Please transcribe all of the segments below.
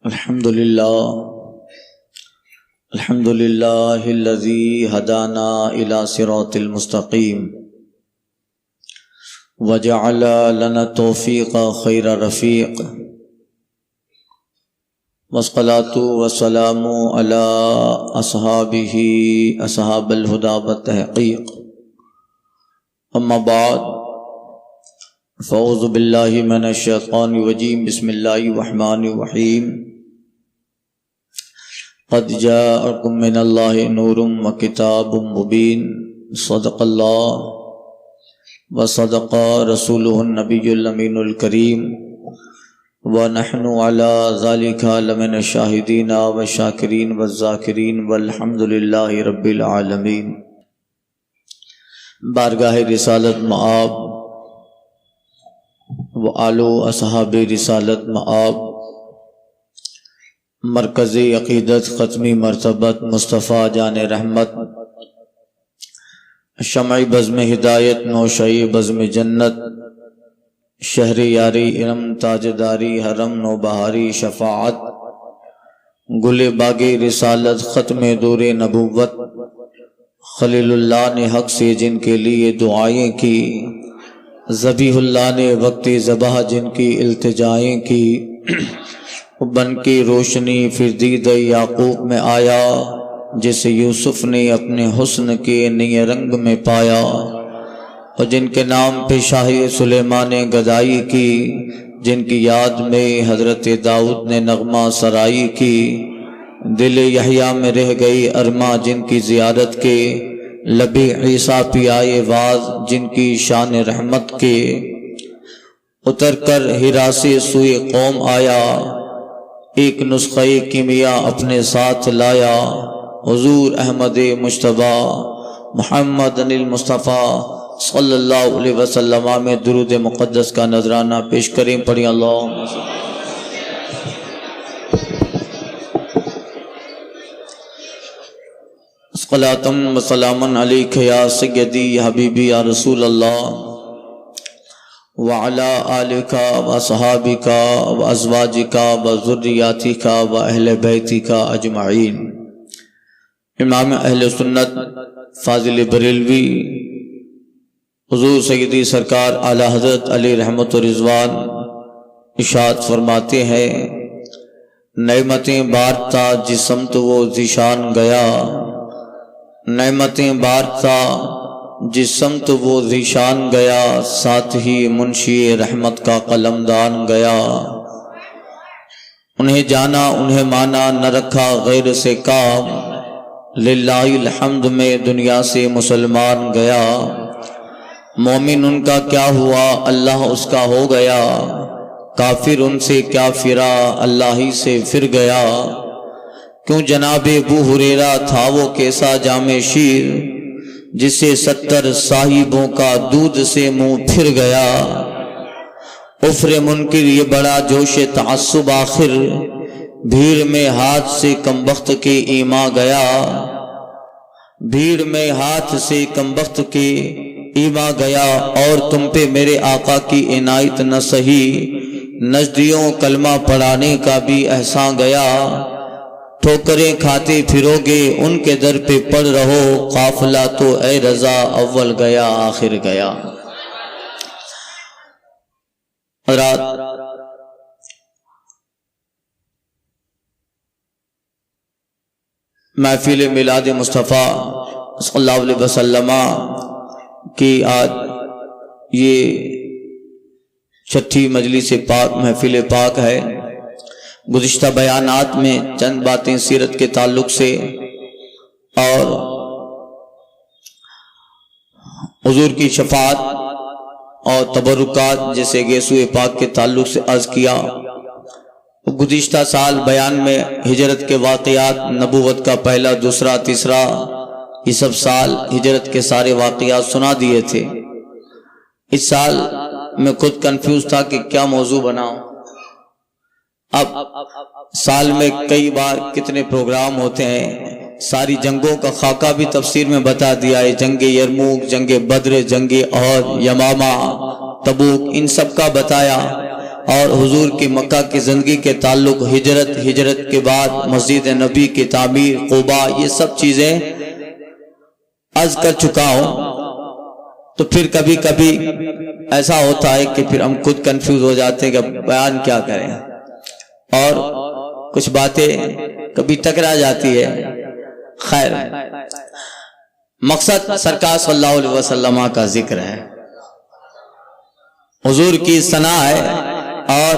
الحمد لله الذي هدانا إلى صراط المستقيم وجعل لنا التوفيق خير رفيق والصلاة والسلام على أصحابه أصحاب الهدى والتحقيق أما بعد فأعوذ بالله من الشيطان الرجيم بسم الله الرحمن الرحيم قد جاءكم من الله نور وكتاب مبين صدق الله وصدق رسوله النبي الأمين الكريم ونحن على ذلك لمن الشاهدين والشاكرين والذاكرين والحمد لله رب العالمين۔ بارگاہ رسالت مآب و آلو اصحاب رسالت مآب، مرکزی عقیدت ختمی مرتبت مصطفیٰ جان رحمت، شمع بزم ہدایت نوشئی بزم جنت، شہر یاری ارم تاجداری حرم نو بہاری شفاعت، گل باغ رسالت ختم دور نبوت، خلیل اللہ نے حق سے جن کے لیے دعائیں کی، ذبیح اللہ نے وقت ذبح جن کی التجائیں کی، بن کی روشنی پھر دید یعقوب میں آیا، جسے یوسف نے اپنے حسن کے نئے رنگ میں پایا، اور جن کے نام پہ شاہ سلیمان نے گدائی کی، جن کی یاد میں حضرت داؤد نے نغمہ سرائی کی، دل یحییٰ میں رہ گئی ارماں جن کی زیارت کے، لبِ عیسیٰ پی آئے واز جن کی شان رحمت کے، اتر کر ہرا سے سوئے قوم آیا، ایک نسخہ کیمیا اپنے ساتھ لایا، حضور احمد مجتبیٰ محمد المصطفیٰ صلی اللہ علیہ وسلم میں درود مقدس کا نذرانہ پیش کریں، پڑھیں اللہم صلاۃ و سلام علیک یا سیدی یا حبیبی یا رسول اللہ وعلی آلک و صحابک و ازواجک و ذریاتک و اہل بیتک اجمعین۔ امام اہل سنت فاضل بریلوی حضور سیدی سرکار اعلی حضرت علی رحمت و رضوان ارشاد فرماتے ہیں، نعمتیں بارتا جس سمت وہ ذیشان گیا، نعمتیں بارتا جس سمت وہ ذیشان گیا، ساتھ ہی منشی رحمت کا قلمدان گیا، انہیں جانا انہیں مانا نہ رکھا غیر سے کام، للہ الحمد میں دنیا سے مسلمان گیا، مومن ان کا کیا ہوا اللہ اس کا ہو گیا، کافر ان سے کیا پھرا اللہ ہی سے پھر گیا، کیوں جناب ابو ہریرہ تھا وہ کیسا جام شیر، جسے 70 صاحبوں کا دودھ سے منہ پھر گیا، کفر منکر یہ بڑا جوش تعصب آخر، بھیڑ میں ہاتھ سے کمبخت کے ایما گیا، بھیڑ میں ہاتھ سے کمبخت کے ایما گیا، اور تم پہ میرے آقا کی عنایت نہ سہی، نجدیوں کلمہ پڑھانے کا بھی احسان گیا، ٹھوکریں کھاتے پھرو گے ان کے در پہ پڑ رہو، قافلہ تو اے رضا اول گیا آخر گیا۔ حضرات، محفل میلاد مصطفیٰ صلی اللہ علیہ وسلم کی آج یہ 6ٹھی مجلس پاک محفل پاک ہے۔ گزشتہ بیانات میں چند باتیں سیرت کے تعلق سے اور حضور کی شفاعت اور تبرکات جیسے گیسوئے پاک کے تعلق سے عرض کیا۔ گزشتہ سال بیان میں ہجرت کے واقعات، نبوت کا پہلا دوسرا تیسرا، یہ سب سال ہجرت کے سارے واقعات سنا دیے تھے۔ اس سال میں خود کنفیوز تھا کہ کیا موضوع بناؤں۔ اب سال میں کئی بار کتنے پروگرام ہوتے ہیں، ساری جنگوں کا خاکہ بھی تفسیر میں بتا دیا ہے، جنگ یرموک، جنگ بدر، جنگ احد، یمامہ، تبوک، ان سب کا بتایا۔ اور حضور کی مکہ کی زندگی کے تعلق، ہجرت کے بعد مسجد نبی کی تعمیر، قباء، یہ سب چیزیں عرض کر چکا ہوں. تو پھر کبھی کبھی ایسا ہوتا ہے کہ پھر ہم خود کنفیوز ہو جاتے ہیں کہ بیان کیا کریں، اور کچھ باتیں کبھی ٹکرا جاتی ہے. خیر، مقصد سرکار صلی اللہ علیہ وسلم کا ذکر ہے، حضور کی ثنا ہے، اور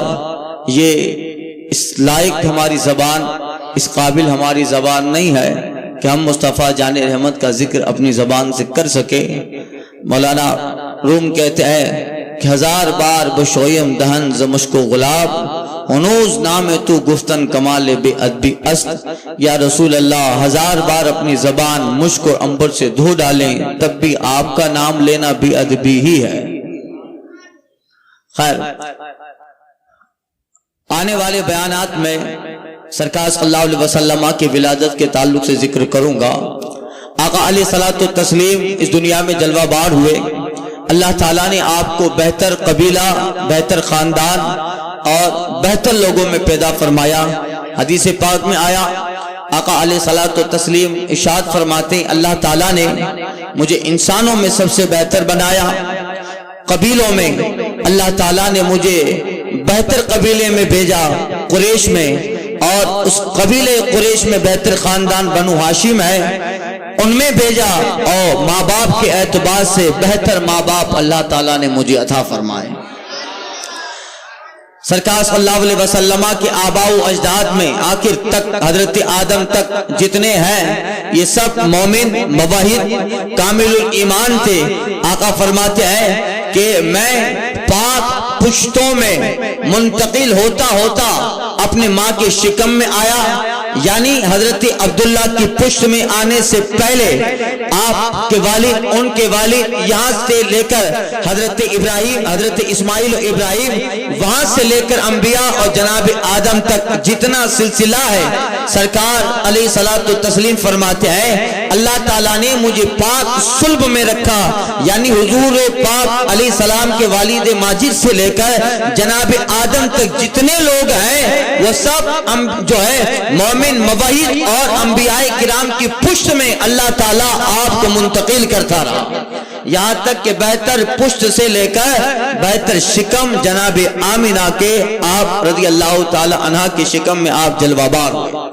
یہ اس لائق ہماری زبان، اس قابل ہماری زبان نہیں ہے کہ ہم مصطفیٰ جان رحمت کا ذکر اپنی زبان سے کر سکے. مولانا روم کہتے ہیں کہ 1000 بار بشویم دہن ز مشک و گلاب، ہنوز نام تو گفتن کمال بے ادبی است. یا رسول اللہ، 1000 بار اپنی زبان مشک اور عنبر سے دھو ڈالیں تب بھی آپ کا نام لینا بے ادبی ہی ہے. خیر، آنے والے بیانات میں سرکار صلی اللہ علیہ وسلم کی ولادت کے تعلق سے ذکر کروں گا. آقا علیہ الصلوۃ والتسلیم اس دنیا میں جلوہ بار ہوئے. اللہ تعالیٰ نے آپ کو بہتر قبیلہ، بہتر خاندان اور بہتر لوگوں میں پیدا فرمایا. حدیث پاک میں آیا، آقا علیہ الصلوۃ والتسلیم ارشاد فرماتے ہیں، اللہ تعالیٰ نے مجھے انسانوں میں سب سے بہتر بنایا. قبیلوں میں اللہ تعالیٰ نے مجھے بہتر قبیلے میں بھیجا، قریش میں، اور اس قبیلے قریش میں بہتر خاندان بنو ہاشم ہے، ان میں بھیجا. اور ماں باپ کے اعتبار سے بہتر ماں باپ اللہ تعالیٰ نے مجھے عطا فرمائے. سرکار صلی اللہ علیہ وسلم کے آباء و اجداد میں آخر تک حضرت آدم تک جتنے ہیں یہ سب مومن، موحد، کامل ایمان تھے. آقا فرماتے ہیں کہ میں پاک پشتوں میں منتقل ہوتا ہوتا اپنے ماں کے شکم میں آیا. یعنی حضرت عبداللہ کی پشت میں آنے سے پہلے آپ کے والد، ان کے والد، یہاں سے لے کر حضرت ابراہیم، حضرت اسماعیل و ابراہیم، وہاں سے لے کر انبیاء اور جناب آدم تک جتنا سلسلہ ہے، سرکار علیہ الصلوۃ والتسلیم فرماتے ہیں اللہ تعالیٰ نے مجھے پاک صلب میں رکھا. یعنی حضور پاک علیہ السلام کے والد ماجد سے لے کر جناب آدم تک جتنے لوگ ہیں وہ سب جو ہے مومن، موحد اور انبیاء کرام کی پشت میں اللہ تعالیٰ آپ کو منتقل کرتا رہا، یہاں تک کہ بہتر پشت سے لے کر بہتر شکم جناب آمنہ کے آپ رضی اللہ تعالی عنہ کی شکم میں آپ جلوہ بار ہوئے.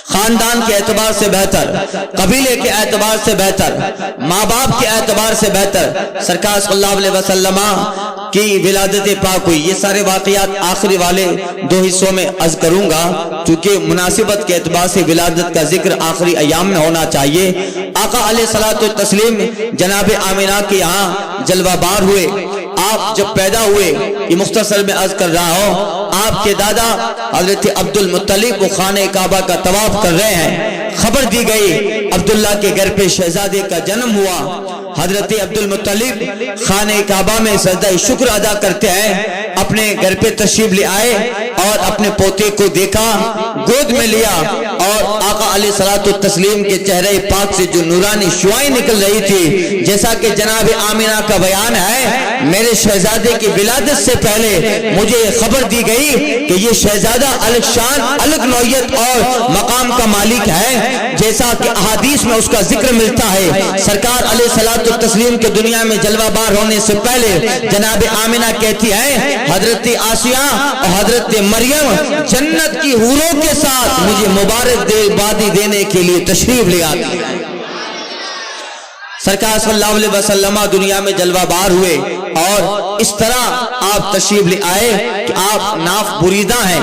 خاندان کے اعتبار سے بہتر، قبیلے کے اعتبار سے بہتر، ماں باپ کے اعتبار سے بہتر سرکار صلی اللہ علیہ وسلم کی ولادت پاک ہوئی. یہ سارے واقعات آخری والے 2 حصوں میں عرض کروں گا چونکہ مناسبت کے اعتبار سے ولادت کا ذکر آخری ایام میں ہونا چاہیے. آقا علیہ الصلوۃ والتسلیم جناب آمنہ کے یہاں جلوہ بار ہوئے. آپ جب پیدا ہوئے، یہ مختصر میں عرض کر رہا ہوں، آپ کے دادا حضرت عبد المطلب وہ خانہ کعبہ کا طواف کر رہے ہیں. خبر دی گئی عبداللہ کے گھر پہ شہزادے کا جنم ہوا. حضرت عبد المطلب خانہ کعبہ میں سجدہ شکر ادا کرتے ہیں. اپنے گھر پہ تشریف لے آئے اور اپنے پوتے کو دیکھا، گود میں لیا، اور آقا علیہ الصلوۃ والتسلیم کے چہرے پاک سے جو نورانی شعائیں نکل رہی تھی، جیسا کہ جناب آمنہ کا بیان ہے، میرے شہزادے کی ولادت سے پہلے مجھے خبر دی گئی کہ یہ شہزادہ الگ شان، الگ نوعیت اور مقام کا مالک ہے، جیسا کہ احادیث میں اس کا ذکر ملتا ہے. سرکار علیہ الصلوۃ والتسلیم کے دنیا میں جلوہ بار ہونے سے پہلے جناب آمنہ کہتی ہے حضرت آسیہ اور حضرت مریم جنت کی حوروں کے ساتھ مجھے مبارکبادی دینے کے لیے تشریف لے آتی ہے. سرکار صلی اللہ علیہ وسلم دنیا میں جلوہ بار ہوئے اور اس طرح آپ تشریف لے آئے کہ آپ ناف بریدہ ہیں،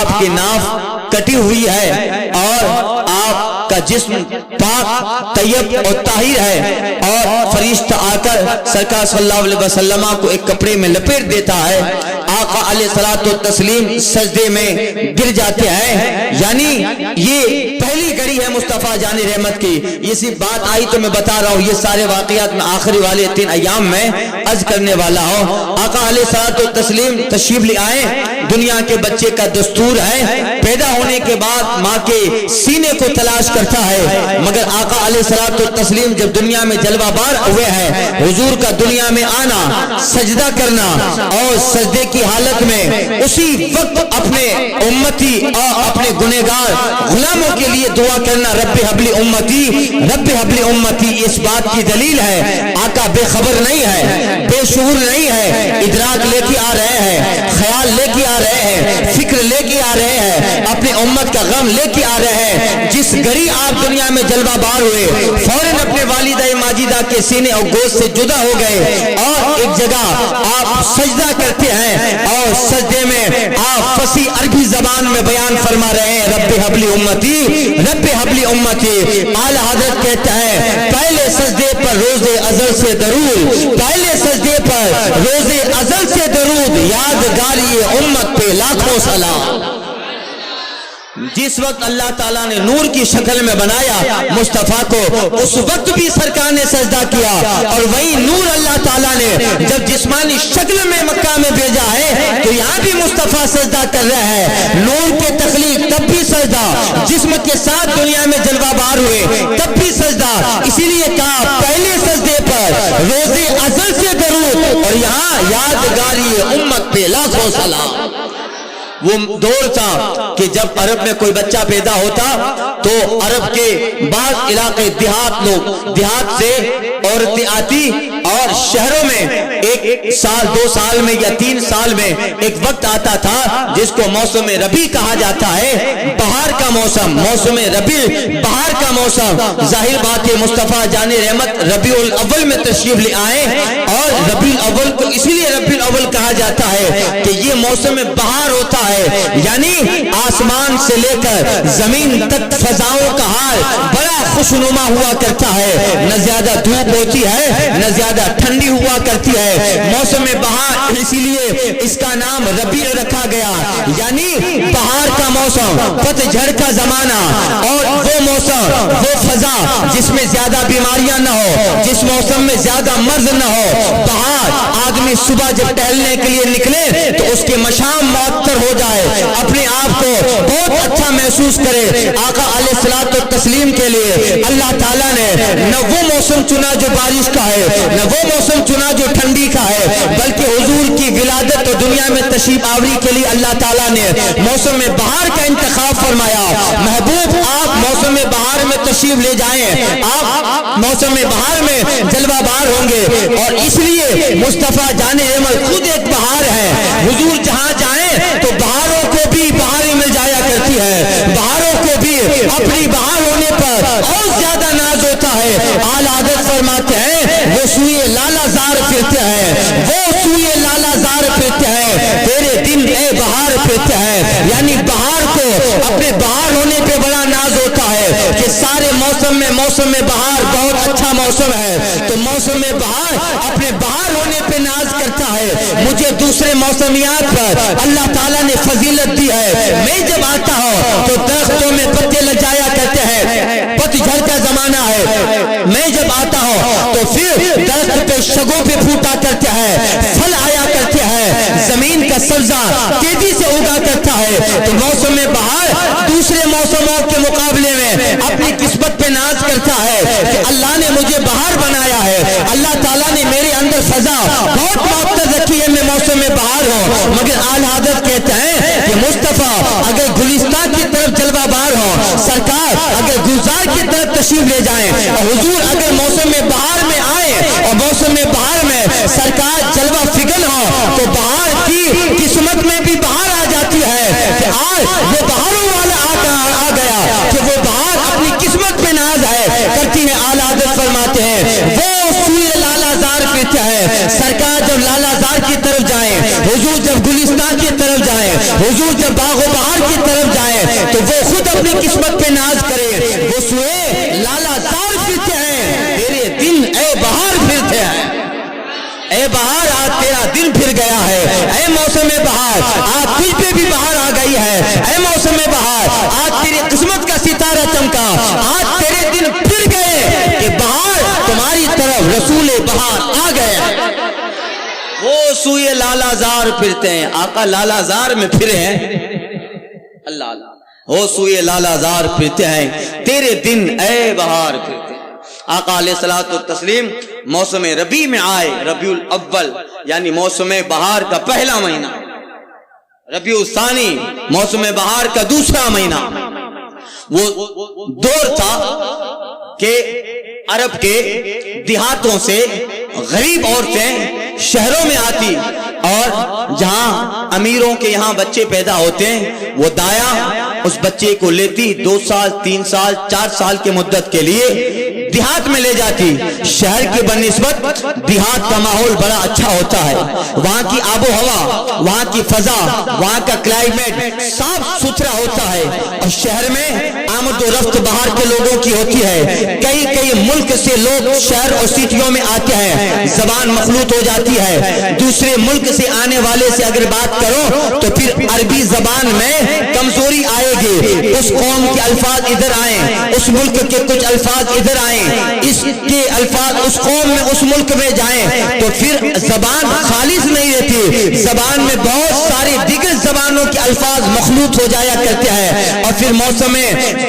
آپ کی ناف کٹی ہوئی ہے، اور آپ کا جسم پاک، طیب اور طاہر ہے، اور فرشتہ آ کر سرکار صلی اللہ علیہ وسلم کو ایک کپڑے میں لپیٹ دیتا ہے. آقا علیہ الصلوۃ والتسلیم سجدے میں گر جاتے ہیں. یعنی یہ پہلی گھڑی ہے مصطفیٰ جان رحمت کی. یہ صرف بات آئی تو میں بتا رہا ہوں، یہ سارے واقعات میں آخری والے 3 ایام میں عرض کرنے والا ہوں. آقا علیہ الصلوۃ والتسلیم تشریف لے آئے. دنیا کے بچے کا دستور ہے پیدا ہونے اٹھنے کے بعد ماں کے سینے کو تلاش کرتا ہے، مگر آقا علیہ الصلوۃ والتسلیم جب دنیا میں جلوہ بار ہوئے ہیں، حضور کا دنیا میں آنا، سجدہ کرنا اور سجدے کی حالت میں اسی وقت اپنے امتی اور اپنے گنہگار غلاموں کے لیے دعا کرنا، رب حبلی امتی، رب حبلی امتی، اس بات کی دلیل ہے آقا بے خبر نہیں ہے، بے شعور نہیں ہے، ادراک لے کے آ رہے ہیں، خیال لے کے آ رہے ہیں، فکر لے کے آ رہے ہیں، اپنی امت کا غم لے کے آ رہے ہیں۔ جس گھڑی آپ دنیا میں جلوہ بار ہوئے، فوراً اپنے والدہ ماجدہ کے سینے اور گوشت سے جدا ہو گئے اور ایک جگہ آپ سجدہ کرتے ہیں اور سجدے میں آپ فصیح عربی زبان میں بیان فرما رہے ہیں، رب حبلی امتی، رب حبلی امتی۔ اعلیٰ حضرت کہتا ہے پہلے سجدے پر روز ازل سے درود، پہلے سجدے پر روز ازل سے درود، یادگاری امت پہ لاکھوں سلام۔ جس وقت اللہ تعالیٰ نے نور کی شکل میں بنایا مصطفیٰ کو، اس وقت بھی سرکار نے سجدہ کیا، اور وہی نور اللہ تعالیٰ نے جب جسمانی شکل میں مکہ میں بھیجا ہے تو یہاں بھی مصطفیٰ سجدہ کر رہا ہے۔ نور کے تخلیق تب بھی سجدہ، جسم کے ساتھ دنیا میں جلوہ بار ہوئے تب بھی سجدہ، اسی لیے کہا پہلے سجدے پر روز ازل سے درود، اور یہاں یادگاری امت پہ لاکھوں سلام۔ وہ دور تھا کہ جب عرب میں کوئی بچہ پیدا ہوتا تو عرب کے بعض علاقے دیہات، لوگ دیہات سے عورتیں آتی اور شہروں میں ایک سال 2 سال میں یا 3 سال میں ایک وقت آتا تھا جس کو موسم ربیع کہا جاتا ہے، بہار کا موسم، موسم ربیع، بہار کا موسم۔ ظاہر بات ہے مصطفیٰ جان رحمت ربیع الاول میں تشریف لے آئے، اور ربیع الاول کو اسی لیے ربیع الاول کہا جاتا ہے کہ یہ موسم بہار ہوتا ہے، یعنی آسمان سے لے کر زمین تک فضاؤں کا حال بڑا خوشنما ہوا کرتا ہے، نہ زیادہ دھوپ ہوتی ہے نہ زیادہ ٹھنڈی ہوا کرتی ہے۔ موسم بہار، اسی لیے اس کا نام ربیع رکھا گیا، یعنی بہار کا موسم، پت جھڑ کا زمانہ، اور وہ موسم، وہ فضا جس میں زیادہ بیماریاں نہ ہو، جس موسم میں زیادہ مرض نہ ہو۔ بہار، آدمی صبح جب ٹہلنے کے لیے نکلے تو اس کے مشام معطر ہو جائے، اپنے آپ کو بہت اچھا محسوس کرے۔ آقا علیہ الصلوۃ والتسلیم کے لیے اللہ تعالیٰ نے نہ وہ موسم چنا جو بارش کا ہے، نہ وہ موسم چنا جو ٹھنڈی کا ہے، بلکہ حضور کی ولادت اور دنیا میں تشریف آوری کے لیے اللہ تعالیٰ نے موسم بہار کا انتخاب فرمایا۔ محبوب آپ موسم بہار میں تشریف لے جائیں، آپ موسم بہار میں جلوہ بار ہوں گے، اور اس لیے مصطفیٰ جان احمد خود ایک بہار ہے۔ حضور جہاں جائیں تو بہاروں کو بھی بہاریں مل جایا کرتی ہے، بہاروں کو بھی اپنی بہار ہونے پر اور زیادہ ناز ہوتا ہے۔ اعلیٰ حضرت فرماتے ہیں وہ سوئے لالا زار پھرتے ہیں، وہ سوئے لالا زار پھرتے ہیں، تیرے دن اے بہار پھرتے ہیں، یعنی بہار کو اپنے بہار ہونے پہ بڑا ناز ہوتا ہے کہ سارے موسم میں موسم بہار بہت اچھا موسم ہے، تو موسم بہار اپنے بہار ہونے پہ ناز کرتا ہے۔ مجھے دوسرے موسمیات پر اللہ تعالیٰ نے فضیلت دی ہے، میں جب آتا ہوں تو درختوں میں پتے لگ جایا کرتے ہیں، پت جھڑ کا زمانہ ہے، میں جب آتا ہوں تو پھر درخت پہ شگوں پہ پھوٹا کرتے ہیں، پھل آیا کرتے ہیں، زمین کا سبزہ تیزی سے اگا کرتا ہے۔ تو موسم بہار دوسرے موسموں کے مقابلے میں اپنی قسمت پہ ناز کرتا ہے کہ اللہ نے مجھے بہار بنایا ہے، اللہ تعالیٰ نے میرے اندر فضا بہت معطر رکھی ہے، میں موسم بہار ہوں۔ مگر اعلیٰ حضرت کہتے ہیں کہ مصطفیٰ اگر گلستان کی طرف جلوہ بار ہو، سرکار اگر گلزار کی طرف تشریف لے جائیں، اور حضور اگر موسم بہار میں آئے اور موسم بہار میں سرکار جلوہ فگن ہو تو بہار کی قسمت میں بھی بہار آ جاتی ہے کہ آج وہ بہاروں والا آ گیا، کہ وہ بہار اپنی قسمت پہ ناز ہے کرتی ہے۔ اعلیٰ حضرت فرماتے ہیں وہ سوئے لالا زار پھرتے ہیں، سرکار جب لالا زار کی طرف جائیں، حضور جب گلستان کی طرف جائیں، حضور جب باغ و بہار کی طرف جائیں تو وہ خود اپنی قسمت پہ ناز کرے، وہ سوئے لالا زار پھرتے ہیں، تیرے دن اے بہار پھرتے ہیں، اے بہار آج تیرا دن پھر گیا ہے، اے موسم بہار آج تجھ پہ بھی بہار آ گئی ہے، اے موسم بہار آج تیری قسمت کا ستارہ چمکا، آج تیرے دن پھر گئے کہ بہار تمہاری طرف رسول بہار آ گئے۔ وہ سوئے لالا زار پھرتے ہیں، آقا لالا زار میں پھرے ہیں۔ اللہ ہو سوئے لالا زار پھرتے ہیں، تیرے دن اے بہار پھرتے ہیں۔ آقا علیہ الصلوۃ والتسلیم موسم ربیع میں آئے، ربیع الاول یعنی موسم بہار کا پہلا مہینہ، ربیع الثانی موسم بہار کا دوسرا مہینہ۔ وہ دور تھا کہ عرب کے دیہاتوں سے غریب عورتیں شہروں میں آتی، اور جہاں امیروں کے یہاں بچے پیدا ہوتے ہیں وہ دایا اس بچے کو لیتی، 2 سال 3 سال 4 سال کی مدت کے لیے دیہات میں لے جاتی۔ شہر کے بنسبت دیہات کا ماحول بڑا اچھا ہوتا ہے، وہاں کی آب و ہوا، وہاں کی فضا، وہاں کا کلائمیٹ صاف ستھرا ہوتا ہے، اور شہر میں آمد و رفت باہر کے لوگوں کی ہوتی ہے، کئی ملک سے لوگ شہر اور سٹیوں میں آتے ہیں، زبان مخلوط ہو جاتی ہے، دوسرے ملک سے آنے والے سے اگر بات کرو تو پھر عربی زبان میں کمزوری آئے گی، اس قوم کے الفاظ ادھر آئیں، اس ملک کے کچھ الفاظ ادھر آئیں، اس کے الفاظ اس قوم میں اس ملک میں جائیں تو پھر زبان خالص نہیں رہتی، زبان میں بہت سارے دیگر زبانوں کے الفاظ مخلوط ہو جایا کرتے ہیں، اور پھر موسم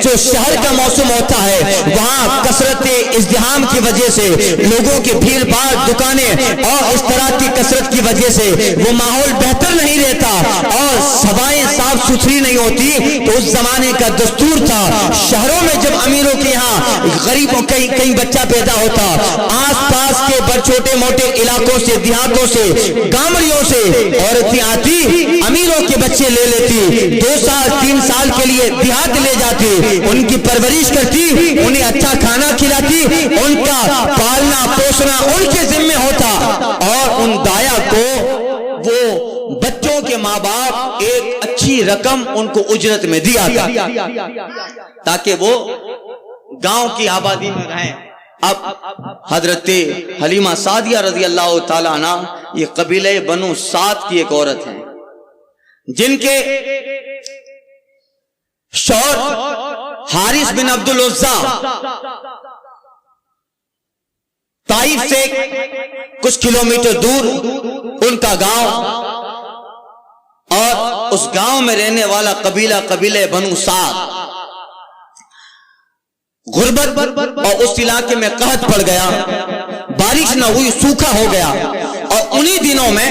جو شہر کا موسم ہوتا ہے وہاں کثرت ازدحام کی وجہ سے، لوگوں کی بھیڑ بھاڑ، دکانیں اور اس طرح کی کثرت کی وجہ سے وہ ماحول بہتر نہیں رہتا اور ہوائیں صاف ستھری نہیں ہوتی، تو اس زمانے کا دستور تھا شہروں میں جب امیروں کے یہاں غریبوں کہیں بچہ پیدا ہوتا، آس پاس کے چھوٹے موٹے علاقوں سے، دیہاتوں سے، گامڑیوں سے عورتیں آتی، امیروں کے بچے لے لیتی، 2 سال 3 سال کے لیے دیہات لے جاتی، ان کی پرورش کرتی، انہیں اچھا کھانا کھلاتی، ان کا پالنا پوسنا ان کے ذمہ ہوتا، اور ان دایا کو وہ بچوں کے ماں باپ ایک اچھی رقم ان کو اجرت میں دیا تھا تاکہ وہ گاؤں کی آبادی میں رہیں۔ اب حضرت حلیمہ سعدیہ رضی اللہ تعالیٰ عنہ یہ قبیلہ بنو سعد کی ایک عورت ہیں جن کے شوہر حارث بن عبد العزا طائف سے کچھ کلومیٹر دور ان کا گاؤں، اور اس گاؤں میں رہنے والا قبیلہ بنو سعد غربت اور اس علاقے میں قحط پڑ گیا، بارش نہ ہوئی، سوکھا ہو گیا، اور انہی دنوں میں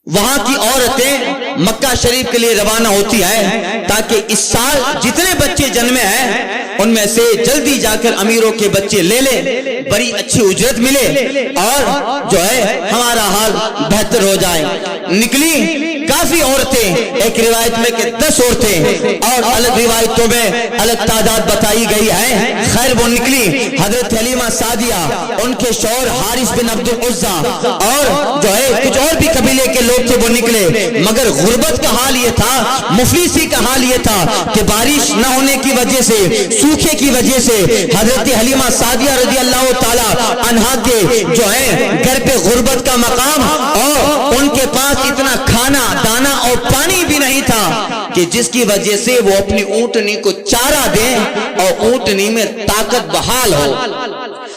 وہاں کی عورتیں مکہ شریف کے لیے روانہ ہوتی ہیں تاکہ اس سال جتنے بچے جنمے ہیں ان میں سے جلدی جا کر امیروں کے بچے لے لیں، بڑی اچھی اجرت ملے اور جو ہے ہمارا حال بہتر ہو جائے۔ نکلی کافی عورتیں، ایک روایت میں کہ 10 عورتیں، اور الگ روایتوں میں الگ تعداد بتائی گئی ہے، خیر وہ نکلی حضرت حلیمہ سعدیہ، ان کے شوہر حارث بن عبد العزا اور جو ہے کچھ اور بھی قبیلے کے لوگ تھے وہ نکلے، مگر غربت کا حال یہ تھا، مفلسی کا حال یہ تھا کہ بارش نہ ہونے کی وجہ سے، سوکھے کی وجہ سے حضرت حلیمہ سعدیہ رضی اللہ تعالی عنہا کے جو ہے گھر پہ غربت کا مقام، اور ان کے پاس اتنا کھانا دانا اور پانی بھی نہیں تھا کہ جس کی وجہ سے وہ اپنی اونٹنی کو چارہ دیں اور اونٹنی میں طاقت بحال ہو۔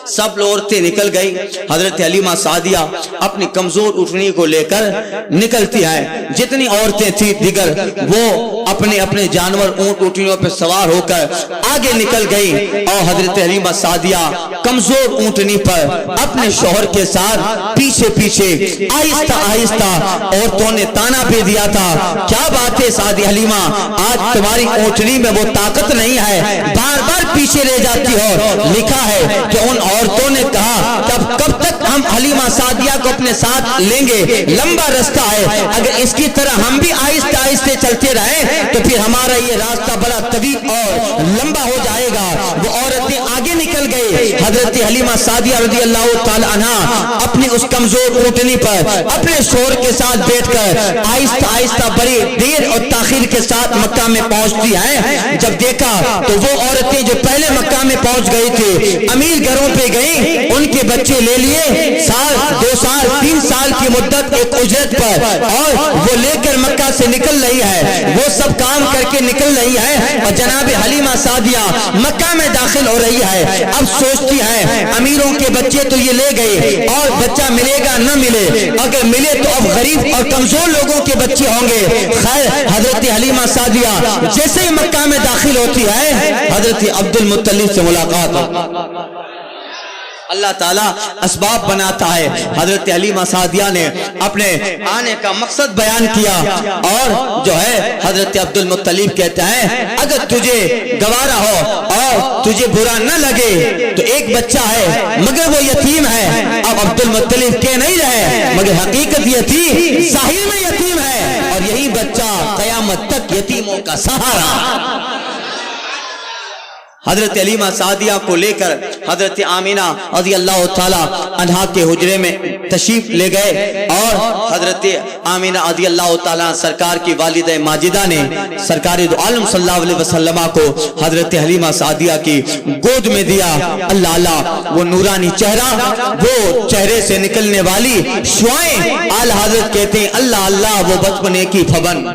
سب عورتیں نکل گئی، حضرت حلیمہ سعدیہ اپنی کمزور اونٹنی کو لے کر نکلتی ہیں، جتنی عورتیں تھیں دیگر وہ اپنے اپنے جانور اونٹ اونٹنیوں پہ سوار ہو کر آگے نکل گئی، اور حضرت حلیمہ سعدیہ کمزور اونٹنی پر اپنے شوہر کے ساتھ پیچھے پیچھے آہستہ آہستہ، عورتوں نے تانا بھی دیا تھا، کیا بات ہے سعدیہ حلیمہ، آج تمہاری اونٹنی میں وہ طاقت نہیں ہے، بار بار پیچھے رہ جاتی ہو۔ لکھا ہے کہ ان عورتوں نے کہا کب تک ہم حلیمہ سعدیہ کو اپنے ساتھ لیں گے، لمبا رستہ ہے، اگر اس کی طرح ہم بھی آہستہ آہستہ چلتے رہیں تو پھر ہمارا یہ راستہ بڑا طویل اور لمبا ہو جائے گا۔ وہ عورتیں آگے نکل گئی، حضرت حلیمہ سعدیہ رضی اللہ تعالی عنہا اپنی اس کمزور اونٹنی پر اپنے شوہر کے ساتھ بیٹھ کر آہستہ آہستہ بڑی دیر اور تاخیر کے ساتھ مکہ میں پہنچتی ہیں۔ جب دیکھا تو وہ عورتیں جو پہلے مکہ میں پہنچ گئی تھی امیر گھروں پہ گئیں، ان کے بچے لے لیے، 1 سال 2 سال 3 سال کی مدت ایک اجرت پر، اور وہ لے کر مکہ سے نکل رہی ہے، وہ سب کام کر کے نکل رہی ہے، اور جناب حلیمہ سعدیہ مکہ میں داخل ہو رہی ہے۔ اب سوچتی ہے امیروں کے بچے تو یہ لے گئے، اور بچہ ملے گا نہ ملے، اگر ملے تو اب غریب اور کمزور لوگوں کے بچے ہوں گے۔ خیر حضرت حلیمہ سعدیہ جیسے ہی مکہ میں داخل ہوتی ہے، حضرت عبد المطلب سے ملاقات ہو۔ اللہ تعالیٰ اسباب بناتا ہے۔ حضرت حلیمہ سعدیہ نے اپنے آنے کا مقصد بیان کیا، اور جو ہے حضرت عبد المطلب کہتے ہیں اگر تجھے گوارا ہو اور تجھے برا نہ لگے تو ایک بچہ ہے مگر وہ یتیم ہے۔ اب عبد المطلب کہہ نہیں رہے مگر حقیقت یہ تھی ظاہر میں یتیم ہے، اور یہی بچہ قیامت تک یتیموں کا سہارا۔ حضرت حلیمہ سعدیہ کو لے کر حضرت آمینہ رضی اللہ تعالی عنہا کے حجرے میں تشریف لے گئے، اور حضرت آمینہ رضی اللہ تعالی سرکار کی والدہ ماجدہ نے سرکار دو عالم صلی اللہ علیہ وسلم کو حضرت حلیمہ سعدیہ کی گود میں دیا۔ اللہ اللہ، وہ نورانی چہرہ، وہ چہرے سے نکلنے والی شعائیں، اعلی حضرت کہتے ہیں اللہ اللہ وہ بچپنے کی پھبن۔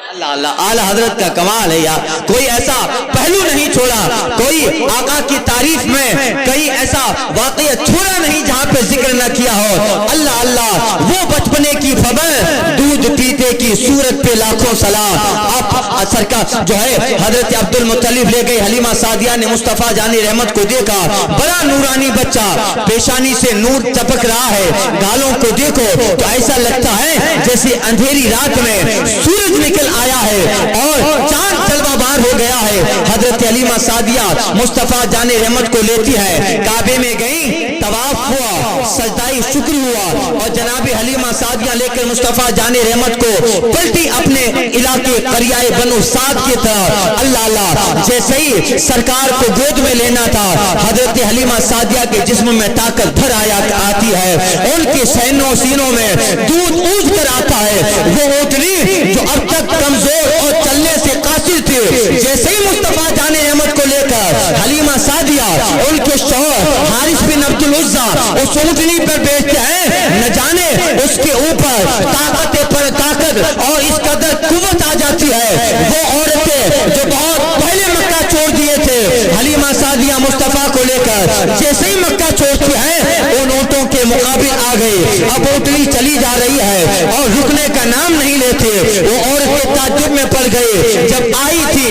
اللہ اللہ، اعلی حضرت کا کمال ہے یار، کوئی ایسا پہلو نہیں چھوڑا، کوئی آقا کی تعریف میں کئی ایسا واقعہ چھوڑا نہیں جہاں پہ ذکر نہ کیا ہو۔ اللہ اللہ، وہ بچپنے کی خبر، دودھ پیتے کی صورت پہ لاکھوں سلام۔ اب سرکار جو ہے حضرت عبد المطلب لے گئے، حلیمہ سعدیہ نے مصطفیٰ جان رحمت کو دیکھا، بڑا نورانی بچہ، پیشانی سے نور چپک رہا ہے، گالوں کو دیکھو تو ایسا لگتا ہے جیسے اندھیری رات میں سورج نکل آیا ہے اور چاند جلوہ بار ہو گیا ہے۔ حضرت حلیمہ سعدیہ مصطفیٰ جان رحمت کو لیتی ہے، کعبے میں گئی، طواف ہوا، سجدہ شکر ہوا، اور جناب حلیمہ سعدیہ لے کر مصطفیٰ جان رحمت کو پلٹی اپنے علاقے قریہ بنو سعد کی طرف۔ اللہ اللہ، جیسے ہی سرکار کو گود میں لینا تھا، حضرت حلیمہ سعدیہ کے جسم میں طاقت بھر آتی ہے، ان کے سینوں میں دودھ اوجھ کر آتا ہے۔ وہ اونٹنی جو اب تک کمزور اور چلنے سے قاصر تھی، جیسے ہی مصطفیٰ جان احمد کو لے کر حلیمہ سعدیہ ان کے شوہر حارث بن عبد العزہ اس اونٹنی پر بیٹھتے ہیں، نہ جانے اس کے اوپر طاقت پر طاقت اور اس قدر قوت آ جاتی ہے۔ وہ عورتیں جو بہت پہلے مکہ چھوڑ دیے تھے، حلیمہ سعدیہ مصطفیٰ کو لے کر جیسے ہی مکہ چھوڑتی ہیں، ان اونٹوں کے مقابل آ گئی۔ اب اونٹنی چلی جا رہی ہے اور رکنے کا نام نہیں لیتے۔ وہ عورتیں تعجب میں پڑ گئے، جب آئی تھی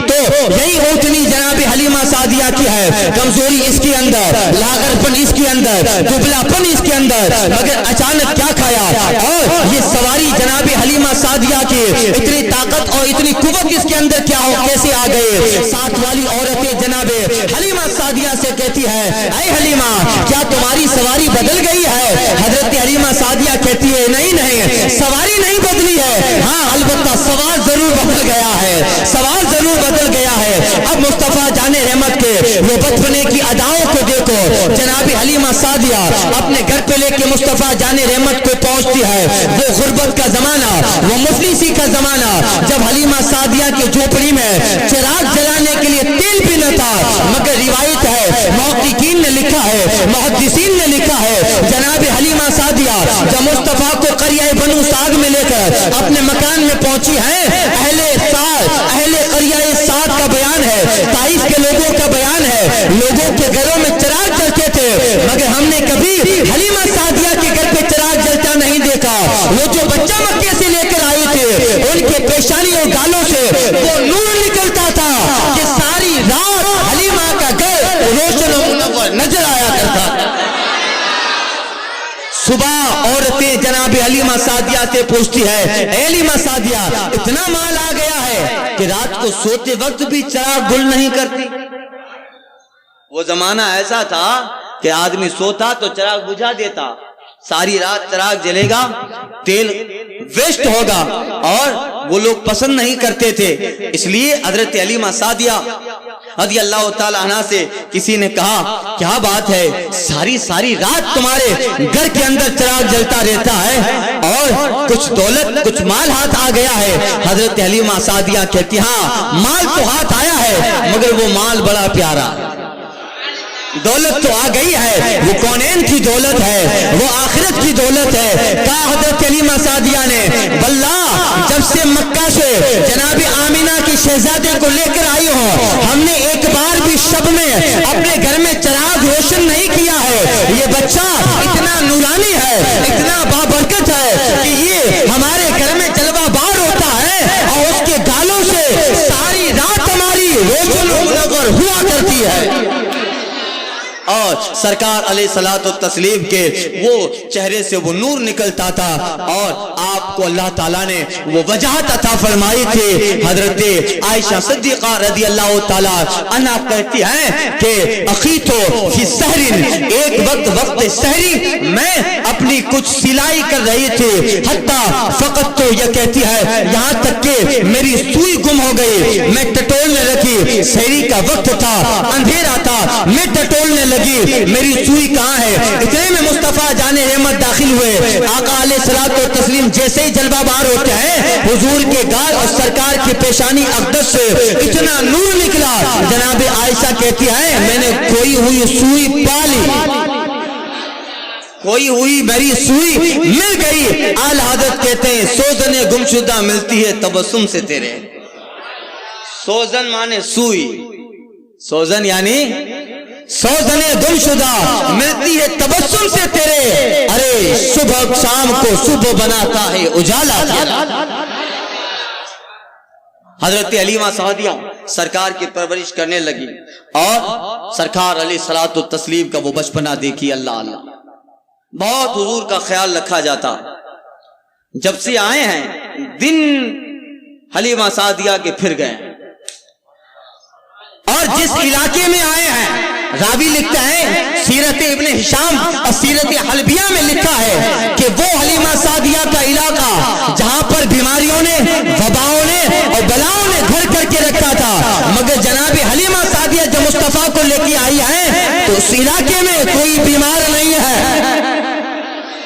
تو یہی اونٹنی جناب حلیمہ سعدیہ کی ہے، کمزوری اس کے اندر، لاغر پن اس کے اندر، دبلا پن اس کے اندر، مگر اچانک کیا کھایا، اور یہ سواری جناب حلیمہ سعدیہ کی اتنی طاقت اور اتنی قوت اس کے اندر کیا ہو، کیسے آ گئے۔ ساتھ والی عورتیں جناب حلیمہ سعدیہ سے کہتی ہے، اے حلیمہ کیا تمہاری سواری بدل گئی ہے؟ حضرت حلیمہ سعدیہ کہتی ہے، نہیں نہیں، سواری نہیں بدلی ہے، ہاں البتہ سوار ضرور بدل گیا ہے، سوار ضرور بدل گیا ہے۔ اب مصطفیٰ جان رحمت کے وہ بچپنے کی اداؤں کو دیکھو، جناب حلیمہ سعدیہ اپنے گھر پہ لے کے مصطفیٰ جان رحمت کو پہنچتی ہے۔ وہ غربت کا زمانہ، وہ مفلسی کا زمانہ، جب حلیمہ سعدیہ کی جھوپڑی میں چراغ جلانے کے لیے تیل بھی نہ تھا، مگر روایت ہے، محققین نے لکھا ہے، محدثین نے لکھا ہے، جناب حلیمہ سعدیہ جب مصطفیٰ کو قریہ بنو سعد میں لے کر اپنے مکان میں پہنچی ہے، اہل قریہ سعد کا بیان ہے، طائف کے لوگوں کا بیان ہے، لوگوں کے گھروں میں چراغ جلتے تھے، مگر ہم نے کبھی حلیمہ سعدیہ کے گھر پہ چراغ جلتا نہیں دیکھا۔ وہ جو بچہ مکے سے لے کر آئے تھے، ان کے پیشانی اور گالوں سے وہ نور نکلتا تھا کہ ساری رات حلیمہ کا گھر روشن و منور نظر آیا کرتا۔ صبح عورتیں جناب حلیمہ سعدیہ سے پوچھتی ہے، اے حلیمہ سعدیہ اتنا مال آ گیا ہے کہ رات کو سوتے وقت بھی چراغ گل نہیں کرتی۔ وہ زمانہ ایسا تھا کہ آدمی سوتا تو چراغ بجھا دیتا، ساری رات چراغ جلے گا، تیل ویسٹ ہوگا، اور وہ لوگ پسند نہیں کرتے تھے۔ اس لیے حضرت حلیمہ سعدیہ رضی اللہ تعالی عنہ سے کسی نے کہا، کیا بات ہے، ساری رات تمہارے گھر کے اندر چراغ جلتا رہتا ہے اور کچھ دولت کچھ مال ہاتھ آ گیا ہے؟ حضرت حلیمہ سعدیہ کہتی، ہاں مال تو ہاتھ آیا ہے، مگر وہ مال بڑا پیارا، دولت تو آ گئی ہے، وہ کونین کی دولت ہے، وہ آخرت کی دولت ہے۔ کہا حضرت حلیمہ سعدیہ نے، واللہ جب سے مکہ سے جناب آمینہ کی شہزادے کو لے کر آئی ہو، ہم نے ایک بار بھی شب میں اپنے گھر میں چراغ روشن نہیں کیا ہے۔ یہ بچہ اتنا نورانی ہے، اتنا بابرکت ہے کہ یہ ہمارے گھر میں جلوہ بار ہوتا ہے اور اس کے گالوں سے ساری رات ہماری روشن و منور ہوا کرتی ہے۔ اور سرکار علیہ الصلوۃ والتسلیم کے وہ چہرے سے وہ نور نکلتا تھا، اور آپ کو اللہ تعالیٰ نے وہ وجاہت عطا فرمائی تھی۔ حضرت عائشہ صدیقہ رضی اللہ تعالیٰ عنہا کہتی ہیں کہ اخیتو فی سحر، ایک وقت سحری میں اپنی کچھ سلائی کر رہی تھی، حتیٰ فقط تو یہ کہتی ہے یہاں تک کہ میری سوئی گم ہو گئی، میں ٹٹولنے لگی، سحری کا وقت تھا، اندھیرا تھا، میں ٹٹولنے لگی، میری سوئی کہاں ہے؟ اتنے میں مصطفیٰ جان رحمت داخل ہوئے۔ آقا علیہ الصلوۃ والتسلیم جیسے ہی جلوہ بار ہوتے ہیں، حضور کے گال اور سرکار کی پیشانی اقدس سے اتنا نور نکلا، جناب عائشہ کہتی ہے میں نے کھوئی ہوئی سوئی پا لی، کھوئی ہوئی میری سوئی مل گئی۔ اعلی حضرت کہتے ہیں سوزن گمشدہ ملتی ہے تبسم سے تیرے۔ سوزن مانے سوئی، سوزن یعنی سوزن گمشدہ ملتی ہے تبسم سے تیرے، ارے صبح شام کو صبح بناتا ہے اجالا تیرا۔ حضرت حلیمہ سعدیہ سرکار کی پرورش کرنے لگی، اور سرکار علیہ الصلوۃ والتسلیم کا وہ بچپنا دیکھی، اللہ اللہ بہت حضور کا خیال رکھا جاتا۔ جب سے آئے ہیں دن حلیمہ سعدیہ کے پھر گئے، اور جس علاقے میں آئے ہیں، راوی لکھتا ہے سیرت ابن ہشام اور سیرت حلبیہ میں لکھا ہے کہ وہ حلیمہ سعدیہ کا علاقہ جہاں پر بیماریوں نے، وباؤں نے اور بلاؤں نے گھر کر کے رکھا تھا، مگر جناب حلیمہ سعدیہ جب مصطفیٰ کو لے کے آئی ہے تو اس علاقے میں کوئی بیمار نہیں ہے۔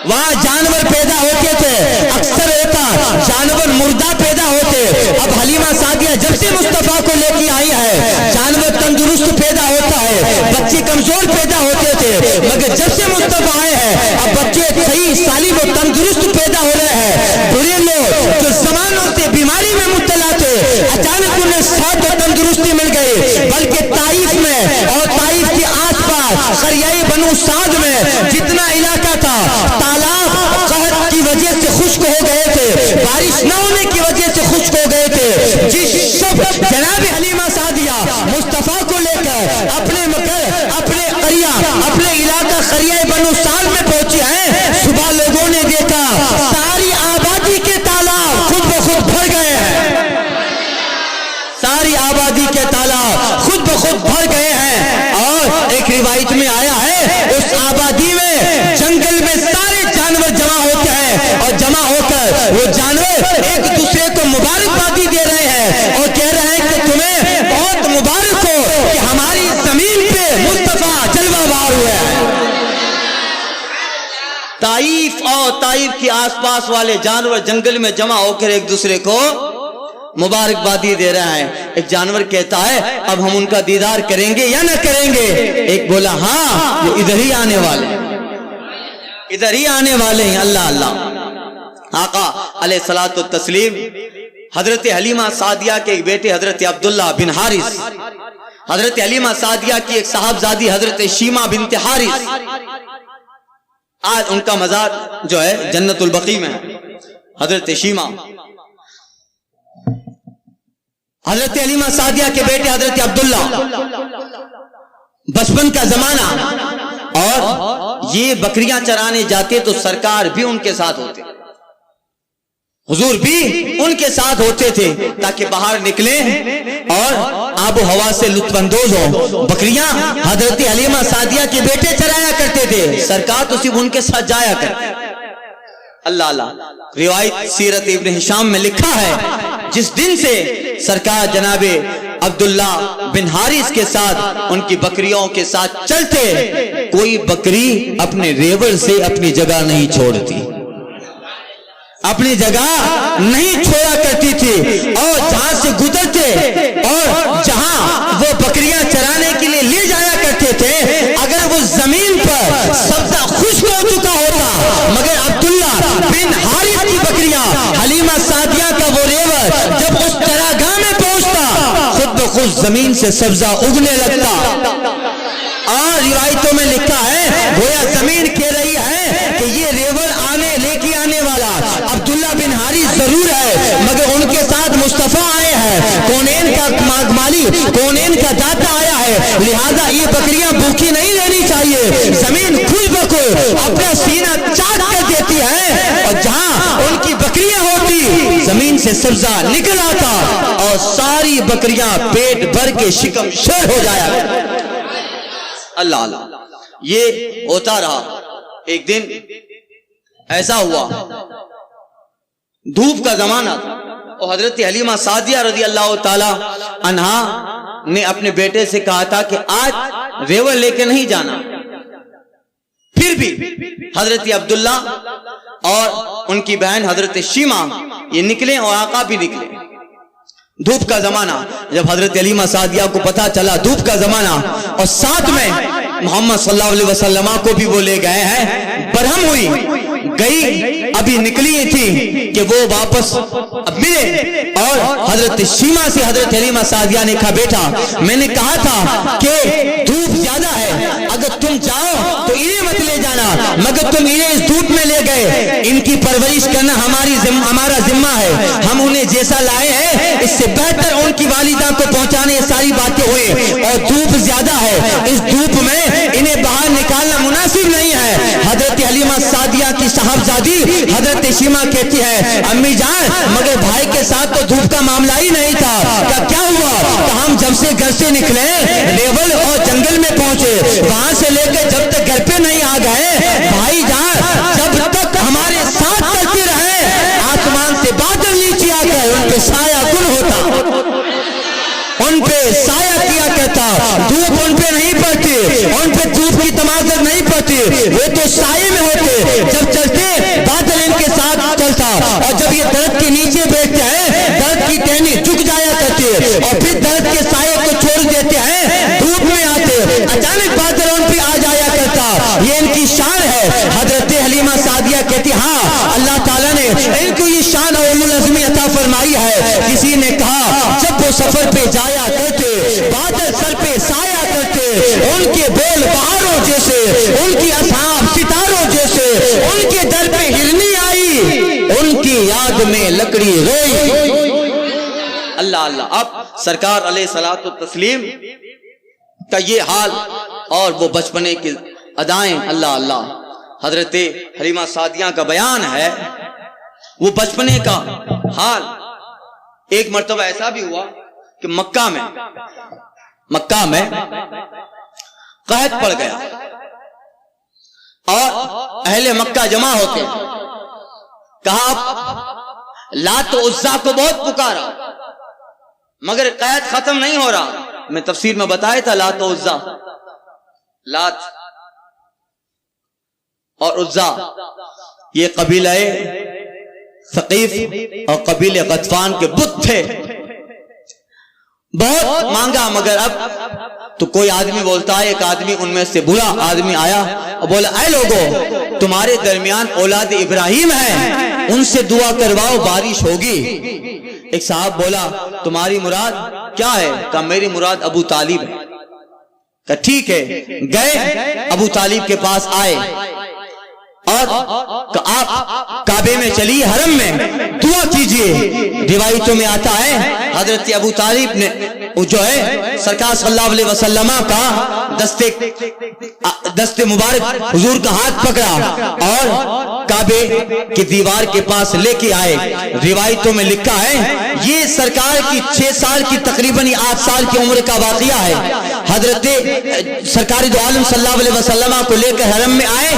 وہاں جانور پیدا ہوتے تھے، اکثر ہوتا جانور مردہ پیدا ہوتے، اب حلیمہ سعدیہ جب سے مصطفیٰ کو لے کے آئی ہے جانور تندرست پیدا ہوتا ہے، بچے کمزور پیدا ہوتے تھے، مگر جب سے مصطفیٰ آئے ہیں اب بچے صحیح سالم و تندرست پیدا ہو رہے ہیں۔ بڑے لوگ جو زمانوں سے بیماری میں مبتلا تھے اچانک انہیں صحت و تندرستی مل گئی، بلکہ طائف میں اور طائف کے آس پاس قریہ بنو سعد میں جتنا علاقہ تھا تالاب قحط کی وجہ سے خشک ہو گئے تھے، بارش نہ ہونے کی وجہ سے خشک ہو گئے تھے۔ جس شب جناب حلیمہ سعدیہ مصطفیٰ کو لے کر اپنے قریہ اپنے علاقہ قریہ بنو سعد میں پہنچے ہیں، صبح لوگوں نے دیکھا ساری آبادی کے تالاب خود بخود بھر گئے ہیں، ساری آبادی کے تالاب خود بخود بھر گئے ہیں۔ اور ایک روایت میں آیا ہے اس آبادی میں جنگل میں سارے جانور جمع ہوتے ہیں، اور جمع ہو کر وہ جانور ایک دوسرے کو مبارکبادی دے رہے ہیں اور کہہ رہے ہیں کہ تمہیں بہت مبارک ہو کہ ہماری زمین پہ مصطفیٰ جلوہ بار ہوا ہے۔ طائف اور طائف کے آس پاس والے جانور جنگل میں جمع ہو کر ایک دوسرے کو مبارکبادی دے رہا ہے۔ ایک جانور کہتا ہے اب ہم ان کا دیدار کریں گے یا نہ کریں گے؟ ایک بولا ہاں وہ ادھر ہی آنے والے ہیں، ادھر ہی آنے والے ہیں۔ اللہ اللہ۔ آقا علیہ الصلوۃ والتسلیم حضرت حلیمہ سعدیہ کے ایک بیٹے حضرت عبداللہ بن حارث، حضرت حلیمہ سعدیہ کی ایک صاحبزادی حضرت شیمہ بنت حارث، آج ان کا مزار جو ہے جنت البقیع میں ہے۔ حضرت شیمہ، حضرت حلیمہ سعدیہ کے بیٹے حضرت عبداللہ، بچپن کا زمانہ، اور یہ بکریاں چرانے جاتے تو سرکار بھی ان کے ساتھ ہوتے، حضور بھی ان کے ساتھ ہوتے تھے تاکہ باہر نکلیں اور آب و ہوا سے لطف اندوز ہو۔ بکریاں حضرت حلیمہ سعدیہ کے بیٹے چرایا کرتے تھے، سرکار تو صرف ان کے ساتھ جایا کرتے۔ اللہ اللہ۔ روایت سیرت ابن ہشام میں لکھا ہے جس دن سے سرکار جناب عبداللہ بن حارث کے ساتھ ان کی بکریوں کے ساتھ چلتے، کوئی بکری اپنے ریوڑ سے اپنی جگہ نہیں چھوڑتی، اپنی جگہ نہیں چھوڑا کرتی تھی، اور جہاں سے گزرتے اور جہاں وہ بکریاں چرانے کے لیے لے جایا کرتے تھے خود زمین سے سبزہ اگنے لگتا. اور روایتوں میں لکھا ہے گویا زمین کہہ رہی ہے کہ یہ ریول لے کے آنے والا عبداللہ بن حارث ضرور ہے مگر ان کے ساتھ مصطفیٰ آئے ہیں, کونین کا مالک, کونین کا داتا آیا ہے, لہذا یہ بکریاں بھوکی نہیں رہنی چاہیے. زمین کھل بکو اپنا سینہ چاٹ کر دیتی ہے اور جہاں ان کی بکریاں ہوتی زمین سے سبزہ نکل آتا اور ساری بکریاں پیٹ بھر کے شکم شیر ہو جایا. اللہ اللہ یہ ہوتا رہا. ایک دن ایسا ہوا دھوپ کا زمانہ تھا اور حضرت حلیمہ سعدیہ رضی اللہ تعالی عنہا نے اپنے بیٹے سے کہا تھا کہ آج ریول لے کے نہیں جانا. پھر بھی حضرت عبداللہ اور ان کی بہن حضرت شیمہ یہ نکلے اور آقا بھی نکلے. دھوپ کا زمانہ, جب حضرت حلیمہ سعدیہ کو پتا چلا دھوپ کا زمانہ اور ساتھ میں محمد صلی اللہ علیہ وسلم کو بھی وہ لے گئے ہیں, برہم ہوئی گئی ابھی نکلی تھی کہ وہ واپس اب ملے. اور حضرت شیمہ سے حضرت حلیمہ سعدیہ نے کہا بیٹا میں نے کہا تھا کہ دھوپ زیادہ ہے, اگر تم جاؤ تو انہیں مت لے جانا, مگر تم انہیں اس دھوپ میں لے گئے. ان کی پرورش کرنا ہمارا ذمہ ہے, ہم انہیں جیسا لائے ہیں اس سے بہتر ان کی والدہ کو پہنچانے یہ ساری باتیں ہوئے. اور دھوپ زیادہ ہے, اس دھوپ میں انہیں باہر نکالنا مناسب نہیں ہے. حضرت حلیمہ سعدیہ کی صاحبزادی حضرت شیمہ کہتی ہے امی جان مگر بھائی کے ساتھ تو دھوپ کا معاملہ ہی نہیں تھا, کیا ہوا؟ کہ ہم جب سے گھر سے نکلے ریول اور جنگل میں پہنچے, وہاں سے لے کے جب تک گھر پہ نہیں آ گئے بھائی جان جب تک ہمارے ساتھ چلتے رہے آسمان سے بادل نیچے آ کر ان پہ سایہ کن ہوتا, ان پہ سایہ کیا کہتا. دھوپ ان پہ نہیں پڑتی, ان پہ دھوپ کی تمازت نہیں پڑتی, وہ تو سائے میں ہوتے. جب چلتے بادل ان کے ساتھ چلتا اور جب یہ درخت کے نیچے بیٹھتے ہیں درخت کی ٹہنی جھک جایا کرتی اور پھر درخت کے سائے کو چھوڑ دیتے ہیں, دھوپ میں آتے اچانک بادل ان پہ آ جایا کرتا. یہ ان کی شان ہے. حضرت حلیمہ سعدیہ کہتی ہاں اللہ تعالیٰ نے ان کو یہ شان اور علم العظمی عطا فرمائی ہے. کسی نے کہا جب وہ سفر پہ جایا کرتے بادل سر پہ سایہ کرتے, ان کے بول بہاروں جیسے, ان کی اصحاب ستاروں جیسے, ان کے در پہ ہرنی آئی, ان کی یاد میں لکڑی روئی. اللہ اللہ. اب سرکار علیہ الصلوۃ والتسلیم کا یہ حال اور وہ بچپنے کی ادائیں, اللہ اللہ. حضرت حلیمہ سعدیہ کا بیان ہے وہ بچپنے کا حال. ایک مرتبہ ایسا بھی ہوا کہ مکہ میں قحط پڑ گیا اور اہل مکہ جمع ہوتے, کہا لات و عزا کو بہت پکارا مگر قحط ختم نہیں ہو رہا. میں تفسیر میں بتایا تھا لات و عزا, لات اور عزا یہ قبیلہ ثقیف اور قبیلہ غطفان کے بت تھے. بہت مانگا مگر اب تو کوئی آدمی بولتا ہے, ایک آدمی ان میں سے برا آدمی آیا اور بولا اے لوگو تمہارے درمیان اولاد ابراہیم ہیں, ان سے دعا کرواؤ بارش ہوگی. ایک صاحب بولا تمہاری مراد کیا ہے؟ کہا میری مراد ابو طالب ہے. کہا ٹھیک ہے. گئے ابو طالب کے پاس آئے اور آپ کعبے میں چلی حرم میں دعا کیجئے. روایتوں میں آتا ہے حضرت ابو طالب نے جو ہے سرکار صلی اللہ علیہ وسلم کا دست مبارک حضور کا ہاتھ پکڑا اور کعبے کی دیوار کے پاس لے کے آئے. روایتوں میں لکھا ہے یہ سرکار کی 6 سال کی تقریباً 8 سال کی عمر کا واقعہ ہے. حضرت سرکار دو عالم صلی اللہ علیہ وسلم کو لے کر حرم میں آئے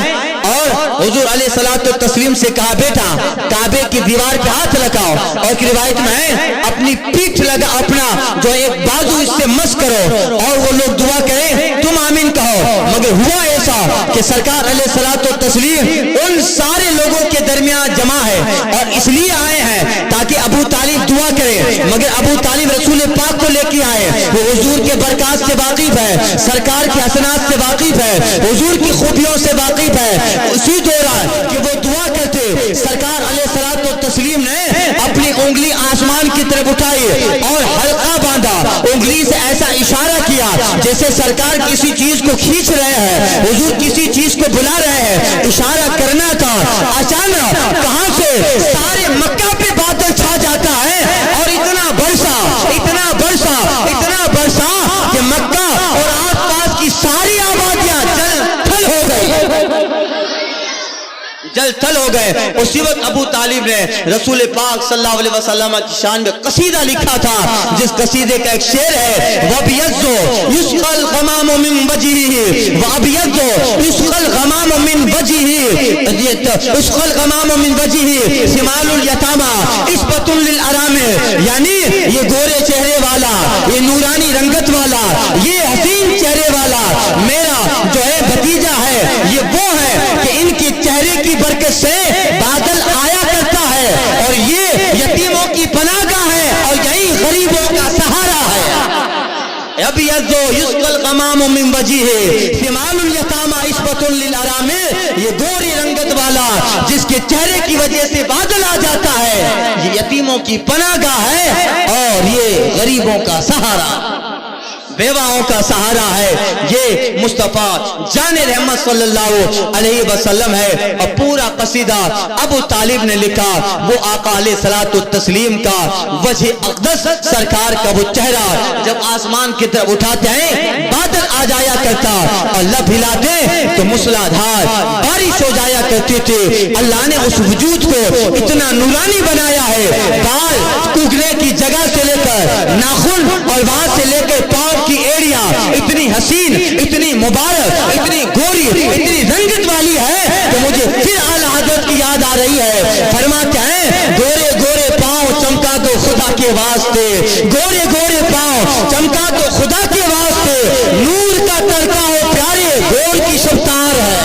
اور حضور علیہ الصلوۃ والتسلیم سے کہا بیٹا کعبے کی دیوار پہ ہاتھ لگاؤ, اور ایک روایت میں ہے اپنی پیٹھ لگا اپنا جو ایک بازو اس سے مس کرو اور وہ لوگ دعا کریں تم آمین کہو. مگر ہوا ایسا کہ سرکار علیہ الصلوۃ والتسلیم ان سارے لوگوں کے درمیان جمع ہے اور اس لیے آئے ہیں تاکہ ابو طالب دعا کرے. مگر ابو طالب رسول پاک کو لے کے آئے, وہ حضور کے برکات سے واقف ہے, سرکار کے حسنات سے واقف ہے, حضور کی خوبیوں سے واقف ہے. اسی دوران کہ وہ دعا کرتے سرکار علیہ الصلوۃ والتسلیم نے اپنی انگلی آسمان کی طرف اٹھائی اور حلقہ باندھا, انگلی سے ایسا اشارہ کیا جیسے سرکار کسی چیز کو کھینچ رہے ہیں، حضور کسی چیز کو بلا رہے ہیں، اشارہ کرنا تھا۔ اچانک کہاں سے سارے مکہ پہ بادل چھا جاتا ہے اور اتنا برسا کہ مکہ اور آس پاس کی ساری آبادیاں جل تھل ہو گئے۔ اسی وقت ابو طالب نے رسول پاک صلی اللہ علیہ وسلم کی شان میں قصیدہ لکھا تھا، جس قصیدے کا ایک شعر ہے، وَبْيَضُّ يُسْقَى الْغَمَامُ مِنْ وَجْهِهِ وَأَبْيَضُّ يُسْقَى الْغَمَامُ مِنْ وَجْهِهِ شِمَالُ الْيَتَامَى عِصْبَةٌ لِلْأَرَامِ، یعنی یہ گورے چہرے والا، یہ نورانی رنگت والا، یہ حسین چہرے والا میرا جو ہے بھتیجا ہے، یہ وہ ہے کہ ان کے چہرے کی برکت سے بادل آیا کرتا ہے، اور یہ یتیموں کی پناہ گاہ ہے، اور یہی غریبوں کا سہارا ہے۔ ابیض یسقى الغمام من وجهه شمال الیتامى عصبة للارام، یہ گوری رنگت والا جس کے چہرے کی وجہ سے بادل آ جاتا ہے، یہ یتیموں کی پناہ گاہ ہے اور یہ غریبوں کا سہارا، بیواؤں کا سہارا ہے۔ یہ مصطفیٰ جان رحمت صلی اللہ علیہ وسلم ہے، اور پورا قصیدہ ابو طالب نے لکھا۔ وہ آقا علیہ الصلوۃ والتسلیم کا وجہ اقدس سرکار کا وہ چہرہ جب آسمان کی طرف اٹھاتے ہیں بادل آ جایا کرتا، اور لب ہلاتے تو موسلادھار بارش ہو جایا کرتی تھی۔ اللہ نے اس وجود کو اتنا نورانی بنایا ہے، بال اگنے کی جگہ سے لے کر ناخن اور وہاں سے لے کر پاؤں کی ایڑیا اتنی حسین، اتنی مبارک، اتنی گوری، اتنی رنگت والی ہے کہ مجھے پھر اعلی حضرت کی یاد آ رہی ہے۔ فرماتے ہیں گورے گورے پاؤں چمکا دو خدا کے واسطے، گورے گورے پاؤں چمکا دو خدا کے واسطے، نور کا تڑکا ہو پیارے گور کی شفتار ہے،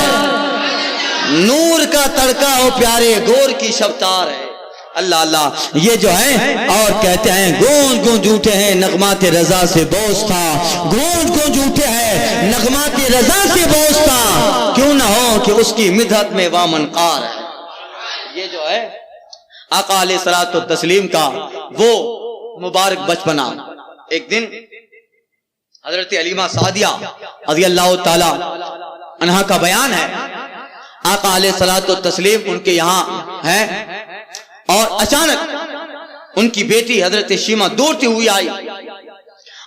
نور کا تڑکا ہو پیارے گور کی شفتار ہے۔ اللہ اللہ، یہ جو ہے اور کہتے ہیں گونج گونج اٹھے ہیں نغمات رضا سے بوس تھا، گونج گونج اٹھے ہیں نغمات رضا سے بوس تھا، کیوں نہ ہو کہ اس کی مدحت میں وامنقار ہے۔ یہ جو ہے آقا علیہ الصلوۃ والتسلیم کا وہ مبارک بچپنا۔ ایک دن حضرت علیمہ سعدیہ رضی اللہ تعالی عنہا کا بیان ہے، آقا علیہ الصلوۃ والتسلیم ان کے یہاں ہیں، اور اچانک ان کی بیٹی حضرت شیمہ دوڑتی ہوئی آئی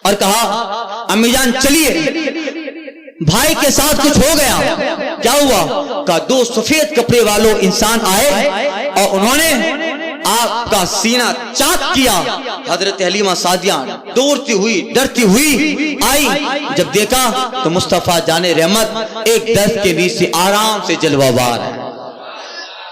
اور کہا امی جان چلیے، بھائی کے ساتھ کچھ ہو گیا۔ کیا ہوا؟ کہا دو سفید کپڑے والوں انسان آئے اور انہوں نے آپ کا سینہ چاک کیا۔ حضرت حلیمہ سعدیہ دوڑتی ہوئی ڈرتی ہوئی آئی، جب دیکھا تو مصطفیٰ جان رحمت ایک درخت کے نیچے آرام سے جلوہ بار ہے،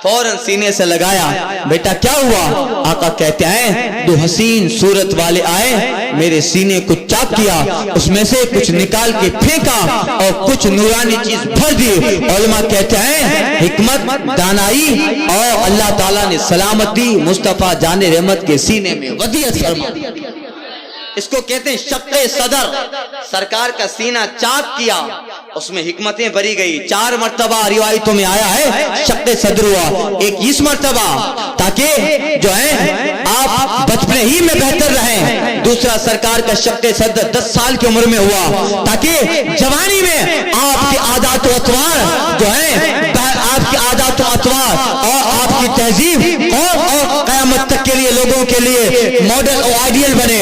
فوراً سینے سے لگایا، بیٹا کیا ہوا؟ آقا کہتے ہیں دو حسین صورت والے آئے، میرے سینے کو چاک کیا، اس میں سے کچھ نکال کے پھینکا اور کچھ نورانی چیز بھر دی۔ علماء کہتے ہیں حکمت، دانائی اور اللہ تعالیٰ نے سلامتی مصطفیٰ جان رحمت کے سینے میں ودیعت فرما دی۔ اس کو کہتے ہیں شق صدر، سرکار کا سینہ چاک کیا، اس میں حکمتیں بری گئی۔ 4 مرتبہ روایتوں میں آیا ہے شق صدر ہوا، ایک اس مرتبہ تاکہ جو ہے آپ بچپنے ہی میں بہتر رہیں، دوسرا سرکار کا شق صدر 10 سال کی عمر میں ہوا تاکہ جوانی میں آپ کے عادات و اطوار جو ہیں، آپ کی عادات و اطوار اور آپ کی تہذیب اور قیامت تک کے لیے لوگوں کے لیے ماڈل اور آئیڈیل بنے۔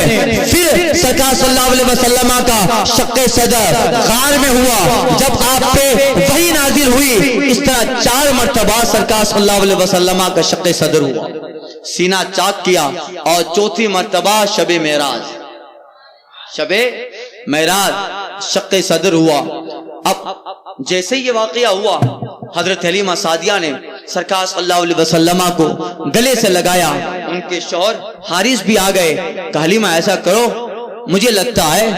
پھر سرکار صلی اللہ علیہ وسلم کا شق صدر غار میں ہوا، جب آپ پہ وحی نازل ہوئی، اس طرح 4 مرتبہ سرکار صلی اللہ علیہ وسلم کا شق صدر ہوا، سینہ چاک کیا، اور 4تھی مرتبہ شب معراج شق صدر ہوا۔ اب جیسے یہ واقعہ ہوا، حضرت حلیمہ سعدیہ نے سرکار صلی اللہ علیہ وسلم کو گلے سے لگایا، ان کے شوہر حارث بھی آ گئے، کہا حلیمہ ایسا کرو، مجھے لگتا ہے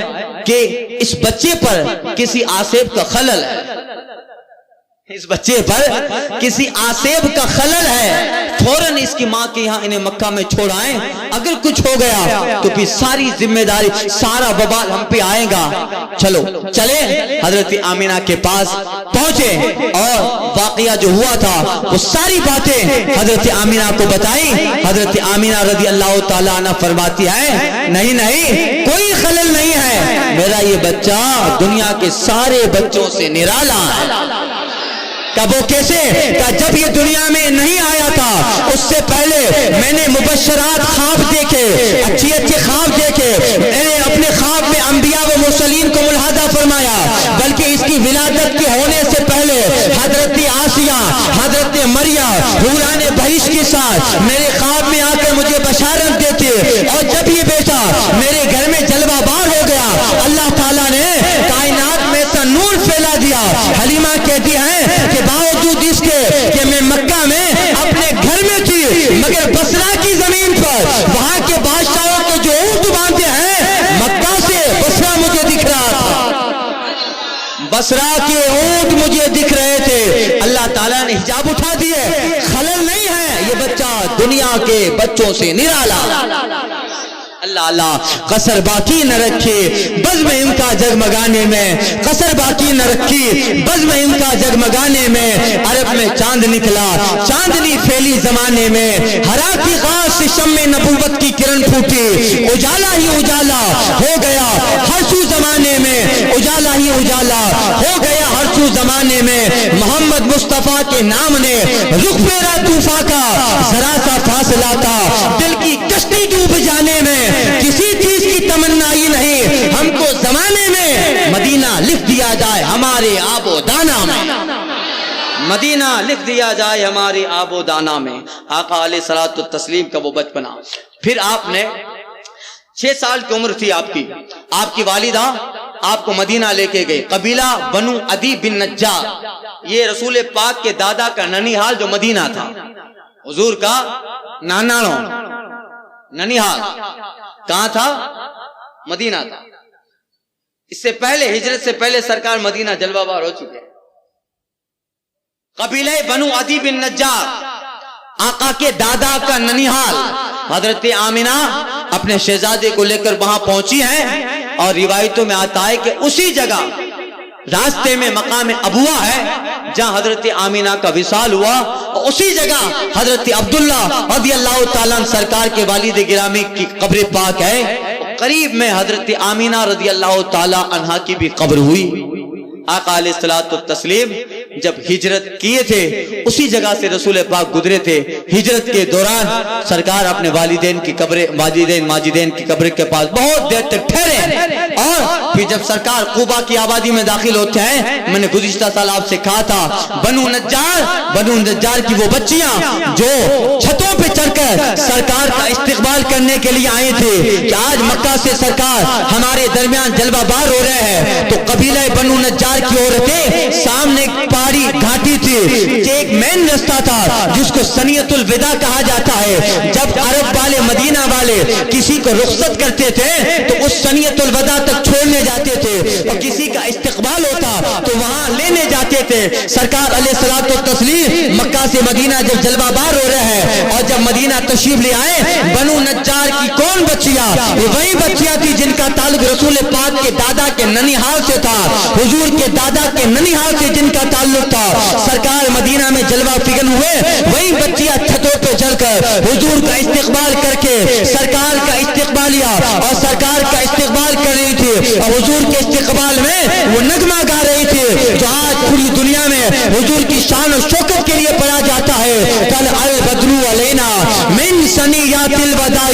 کہ اس بچے پر کسی آسیب کا خلل ہے، اس بچے پر کسی آسیب کا خلل ہے، فوراً اس کی ماں کے یہاں انہیں مکہ میں چھوڑ آئیں، اگر کچھ ہو گیا تو پھر ساری ذمہ داری، سارا وبال ہم پہ آئے گا۔ چلو چلے حضرت آمینہ کے پاس، پہنچے اور واقعہ جو ہوا تھا وہ ساری باتیں حضرت آمینہ کو بتائی. حضرت آمینہ رضی اللہ تعالیٰ عنہ فرماتی ہے نہیں نہیں کوئی خلل نہیں ہے, میرا یہ بچہ دنیا کے سارے بچوں سے نرالا ہے. کب وہ کیسے؟ کہ جب یہ دنیا میں نہیں آیا تھا اس سے پہلے میں نے مبشرات خواب دیکھے, اچھی اچھے خواب دیکھے. میں نے اپنے خواب میں انبیاء و مرسلین کو ملاحظہ فرمایا, بلکہ اس کی ولادت کے ہونے سے پہلے حضرت آسیہ, حضرت مریم حوران بہشت کے ساتھ میرے خواب میں آ کر مجھے بشارت دیتے. اور جب یہ بیٹا میرے گھر میں جلوہ بار ہو گیا, اللہ تعالیٰ نے کائنات میں ایسا نور پھیلا دیا. حلیمہ کہتی ہے کہ باوجود اس کے کہ میں مکہ میں اپنے گھر میں تھی, مگر بصرہ کی زمین پر وہاں کے بادشاہوں کے جو اونٹ باندھے ہیں مکہ سے بصرہ مجھے دکھ رہا تھا, بصرہ کے اونٹ مجھے دکھ رہے تھے. اللہ تعالیٰ نے حجاب اٹھا دیے, خلل نہیں ہے, یہ بچہ دنیا کے بچوں سے نرالا. اللہ اللہ قصر باقی نہ رکھے بزم ان کا جگمگانے میں, قصر باقی نہ رکھی بزم ان کا جگمگانے میں. عرب میں چاند نکلا, چاندنی پھیلی زمانے میں, ہرا کی خاص سے شمع نبوت کی کرن پھوٹی, اجالا ہی اجالا ہو گیا ہر سو زمانے میں, اجالا ہی اجالا ہو گیا ہر سو زمانے میں. محمد مصطفیٰ کے نام نے رخ میرا طوفاں کا ذرا سا فاصلہ تھا, دل کی کشتی ڈوب جانے میں کسی چیز کی تمنا ہی نہیں. ہم کو زمانے میں مدینہ لکھ دیا جائے ہمارے آب و دانا میں, مدینہ لکھ دیا جائے ہمارے آب و دانا میں. آقا علیہ الصلوۃ والتسلیم کا وہ بچپنا. پھر آپ نے 6 سال کی عمر تھی آپ کی والدہ آپ کو مدینہ لے کے گئے. قبیلہ بنو عدی بن نجار, یہ رسول پاک کے دادا کا ننیحال جو مدینہ تھا, حضور کا ناناڑو ننیحال کہاں تھا؟ مدینہ تھا. اس سے پہلے ہجرت سے پہلے سرکار مدینہ جلوہ بار ہو چکے. قبیلہ بنو عدی بن نجار, آقا کے دادا کا ننیحال. حضرت آمینہ اپنے شہزادے کو لے کر وہاں پہنچی ہیں, اور روایتوں میں آتا ہے کہ اسی جگہ راستے میں مقام ابوا ہے جہاں حضرت آمینہ کا وصال ہوا, اور اسی جگہ حضرت عبداللہ رضی اللہ تعالیٰ سرکار کے والد گرامی کی قبر پاک ہے. قریب میں حضرت آمینہ رضی اللہ تعالیٰ عنہا کی بھی قبر ہوئی. آقا علیہ الصلوۃ والتسلیم جب ہجرت کیے تھے اسی جگہ سے رسول پاک گزرے تھے. ہجرت کے دوران سرکار اپنے والدین کی قبر, ماجدین کی قبر کے پاس بہت دیر تک ٹھہرے, اور پھر جب سرکار قباء کی آبادی میں داخل ہوتے ہیں, میں نے گزشتہ سال آپ سے کہا تھا بنو نجار کی وہ بچیاں جو چھتوں پہ چڑھ کر سرکار کا استقبال کرنے کے لیے آئے تھے کہ آج مکہ سے سرکار ہمارے درمیان جلوہ بار ہو رہے ہیں. تو قبیلہ بنو نجار کی عورتیں سامنے پہاڑی گھاٹی تھی, ایک مین رستہ تھا جس کو سنیت الوداع کہا جاتا ہے. جب عرب والے مدینہ والے کسی کو رخصت کرتے تھے تو اس سنیت الوداع تک چھوڑنے جاتے تھے, اور کسی کا استقبال ہوتا تو وہاں لینے جاتے تھے. سرکار علیہ الصلوۃ والتسلیم مکہ سے مدینہ جب جلوہ بار ہو رہے ہیں اور جب مدینہ تشریف لے آئے, بنو نجار کی کون بچیاں؟ وہی بچیاں تھی جن کا تعلق رسول پاک کے دادا کے ننیحال سے تھا, حضور کے دادا کے ننیحال سے جن کا تعلق تھا. سرکار مدینہ میں جلوہ فکن ہوئے, وہی بچیاں چھتوں پہ چڑھ کر حضور کا استقبال کر کے سرکار کا استقبالیہ اور سرکار کا استقبال کر رہی تھی, اور حضور کے استقبال میں وہ نغمہ گا رہی تھی جو آج پوری دنیا میں حضور کی شان و شوکت کے لیے پڑھا جاتا ہے. کل البدر علینا من ثنیات الوداع,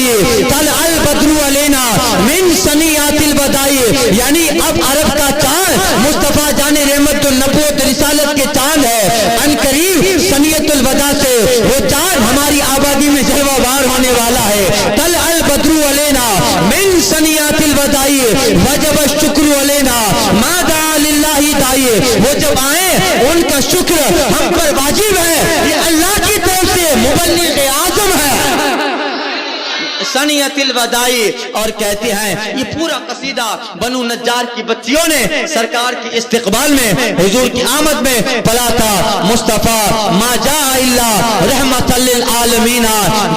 کل البدر علینا من ثنیات الوداع, یعنی اب عرب کا چاند مصطفیٰ جان رحمت النبوت رسالت کے چاند ہے. ان قریب ثنیۃ الوداع سے وہ چاند ہماری آبادی میں جلوہ بار ہونے والا ہے. کل البدر علینا من ثنیات الوداع وجب الشکر علینا ما دعا للہ داعی. وہ جب آئے ان کا شکر ہم پر واجب ہے, یہ اللہ کی طرف سے مبلغ اعظم ہے سنیت الوداعی. اور کہتے ہیں یہ پورا قصیدہ بنو نجار کی بچیوں نے سرکار کی استقبال میں حضور کی آمد میں پڑھا تھا. مصطفیٰ ما جاء الا رحمت للعالمین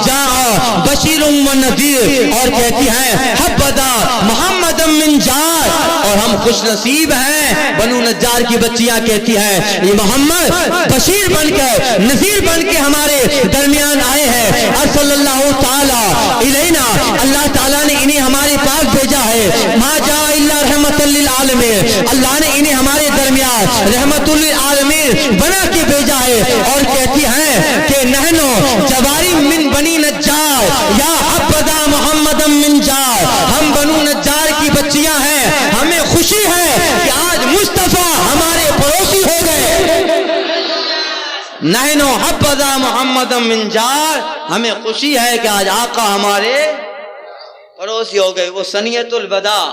جاء بشیر و نذیر. اور کہتی ہیں حبذا محمد من جار, اور ہم خوش نصیب ہیں بنو نجار کی بچیاں کہتی ہیں یہ محمد بشیر بن کے نذیر بن کے ہمارے درمیان آئے ہیں صلی اللہ تعالی الینا اللہ تعالیٰ نے انہیں ہمارے پاس بھیجا ہے ما جاء الا رحمت للعالمین اللہ نے انہیں ہمارے درمیان رحمت للعالمین بنا کے بھیجا ہے اور کہتی ہیں کہ نحنو جواری من بنی نجار یا حبذا محمد من جار ہم بنو نجار کی بچیاں ہیں ہمیں خوشی ہے کہ آج مصطفیٰ ہمارے پڑوسی ہو گئے نحنو حبذا محمد من جار ہمیں خوشی ہے کہ آج آقا ہمارے پڑوسی ہو گئے وہ سنیت الوداع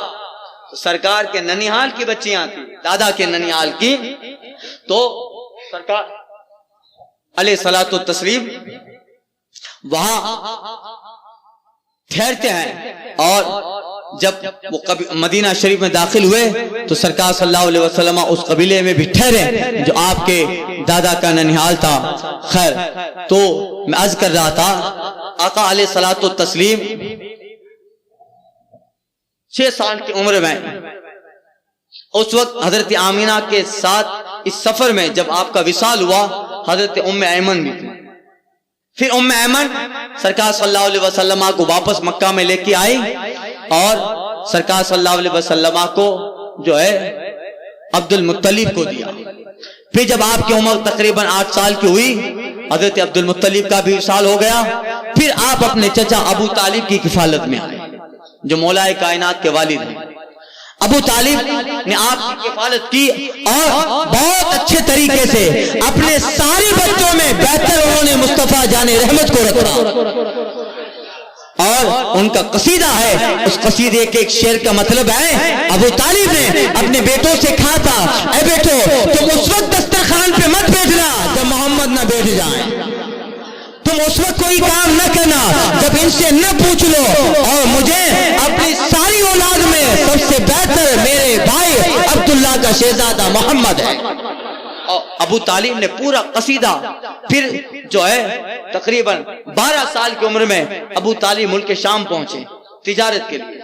سرکار کے ننیحال کی بچیاں تھیں دادا کے ننیحال کی تو سرکار علیہ الصلوۃ والتسلیم وہاں ٹھہرتے ہیں اور جب وہ مدینہ شریف میں داخل ہوئے تو سرکار صلی اللہ علیہ وسلم اس قبیلے میں بھی ٹھہرے جو آپ کے دادا کا ننیحال تھا خیر تو میں عرض کر رہا تھا آقا علیہ الصلوۃ والتسلیم 6 سال کی عمر میں اس وقت حضرت آمینہ کے ساتھ اس سفر میں جب آپ کا وصال ہوا حضرت ام ایمن بھی تھی پھر ام ایمن سرکار صلی اللہ علیہ وسلم کو واپس مکہ میں لے کے آئی اور سرکار صلی اللہ علیہ وسلم کو جو ہے عبد المطلب کو دیا پھر جب آپ کی عمر تقریباً 8 سال کی ہوئی حضرت عبد المطلب کا بھی وصال ہو گیا پھر آپ اپنے چچا ابو طالب کی کفالت میں آئے جو مولا کائنات کے والد ہیں ابو طالب نے آپ کی کفالت کی اور بہت اچھے طریقے سے اپنے سارے بچوں میں بہتر انہوں نے مصطفیٰ جان رحمت کو رکھا اور ان کا قصیدہ ہے اس قصیدے کے ایک شعر کا مطلب ہے ابو طالب نے اپنے بیٹوں سے کہا تھا اے بیٹو تم اس وقت دسترخوان پہ مت بیٹھنا جب محمد نہ بیٹھ جائیں تم اس وقت کوئی کام نہ کرنا جب ان سے نہ پوچھ لو اور مجھے اپنی ساری اولاد میں سب سے بہتر میرے بھائی عبداللہ کا شہزادہ محمد ہے ابو طالب نے پورا قصیدہ پھر جو ہے تقریباً 12 سال کی عمر میں ابو طالب ملک شام پہنچے تجارت کے لیے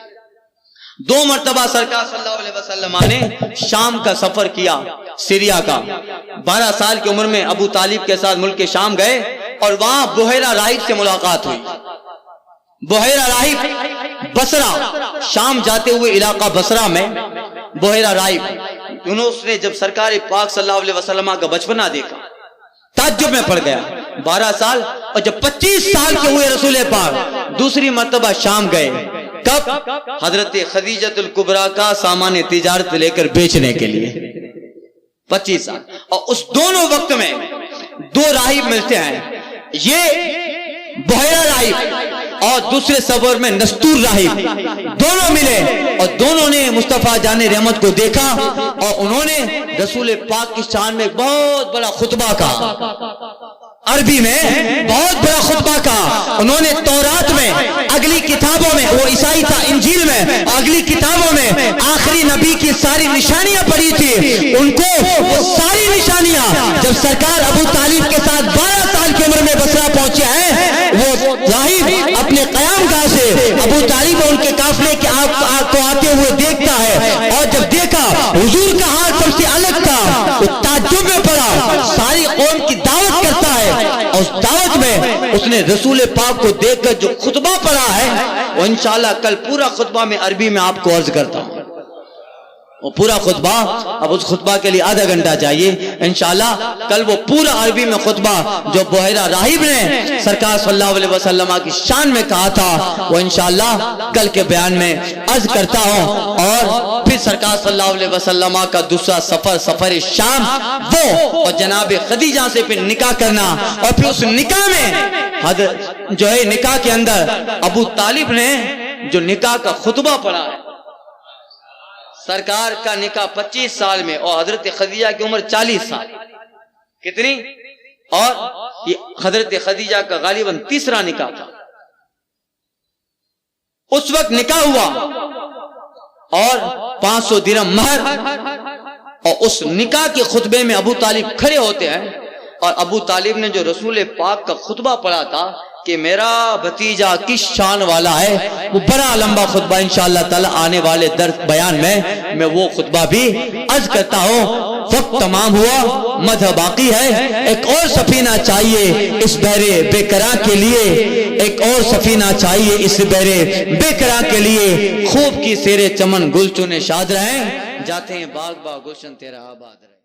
2 مرتبہ سرکار صلی اللہ علیہ وسلم نے شام کا سفر کیا سیریا کا 12 سال کی عمر میں ابو طالب کے ساتھ ملک شام گئے اور وہاں بحیرہ راہب سے ملاقات ہوئی بحیرہ راہب بصرہ شام جاتے ہوئے علاقہ بصرہ میں بحیرہ راہب یونس نے جب سرکار پاک صلی اللہ علیہ وسلم کا بچپنا دیکھا تعجب میں پڑ گیا 12 سال اور جب 25 سال کے ہوئے رسول پاک دوسری مرتبہ شام گئے کب حضرت خدیجۃ الکبریٰ کا سامان تجارت لے کر بیچنے کے لیے 25 سال اور اس دونوں وقت میں 2 راہب ملتے ہیں یہ بحیرہ راہب اور دوسرے سفر میں نستور راہب دونوں ملے اور دونوں نے مصطفیٰ جان رحمت کو دیکھا اور انہوں نے رسول پاک کی شان میں بہت بڑا خطبہ کہا عربی میں بہت بڑا خطبہ کہا انہوں نے تورات میں اگلی کتابوں میں وہ عیسائی تھا انجیل میں اگلی کتابوں میں آخری نبی کی ساری نشانیاں پڑھی تھی ان کو وہ ساری نشانیاں جب سرکار ابو طالب کے ساتھ 12 سال کی عمر میں بصرہ پہنچے ہیں وہ راہب اپنے قیام گاہ سے ابو طالب اور ان کے قافلے کے آپ کو آتے ہوئے دیکھتا ہے اور جب دیکھا حضور کا ہاتھ سب سے الگ تھا وہ تعجب میں پڑا ساری قوم کی دعوت کرتا ہے اور اس دعوت میں اس نے رسول پاک کو دیکھ کر جو خطبہ پڑھا ہے وہ انشاءاللہ کل پورا خطبہ میں عربی میں آپ کو عرض کرتا ہوں وہ پورا خطبہ اب اس خطبہ کے لیے آدھا گھنٹہ چاہیے انشاءاللہ کل وہ پورا عربی میں خطبہ جو بحیرہ راہب نے سرکار صلی اللہ علیہ وسلم کی شان میں کہا تھا وہ انشاءاللہ کل کے بیان میں عرض کرتا ہوں اور پھر سرکار صلی اللہ علیہ وسلم کا دوسرا سفر شام وہ اور جناب خدیجہ سے پھر نکاح کرنا اور پھر اس نکاح میں جو ہے نکاح کے اندر ابو طالب نے جو نکاح کا خطبہ پڑھا ہے سرکار کا نکاح 25 سال میں اور حضرت خدیجہ کی عمر 40 سال کتنی اور یہ حضرت خدیجہ کا غالباً تیسرا نکاح تھا اس وقت نکاح ہوا اور 500 درہم مہر اور اس نکاح کے خطبے میں ابو طالب کھڑے ہوتے ہیں اور ابو طالب نے جو رسول پاک کا خطبہ پڑھا تھا کہ میرا بھتیجا کس شان والا ہے، وہ بڑا لمبا خطبہ انشاءاللہ تعالی آنے والے درس بیان میں وہ خطبہ بھی عرض کرتا ہوں۔ وقت تمام ہوا، مدح باقی ہے، ایک اور سفینہ چاہیے اس بحر بے قرار کے لیے، ایک اور سفینہ چاہیے اس بحر بے قرار کے لیے۔ خوب کی سیر چمن گل چنے شاد رہیں، جاتے ہیں باغ باغ گلشن تیرا آباد رہے۔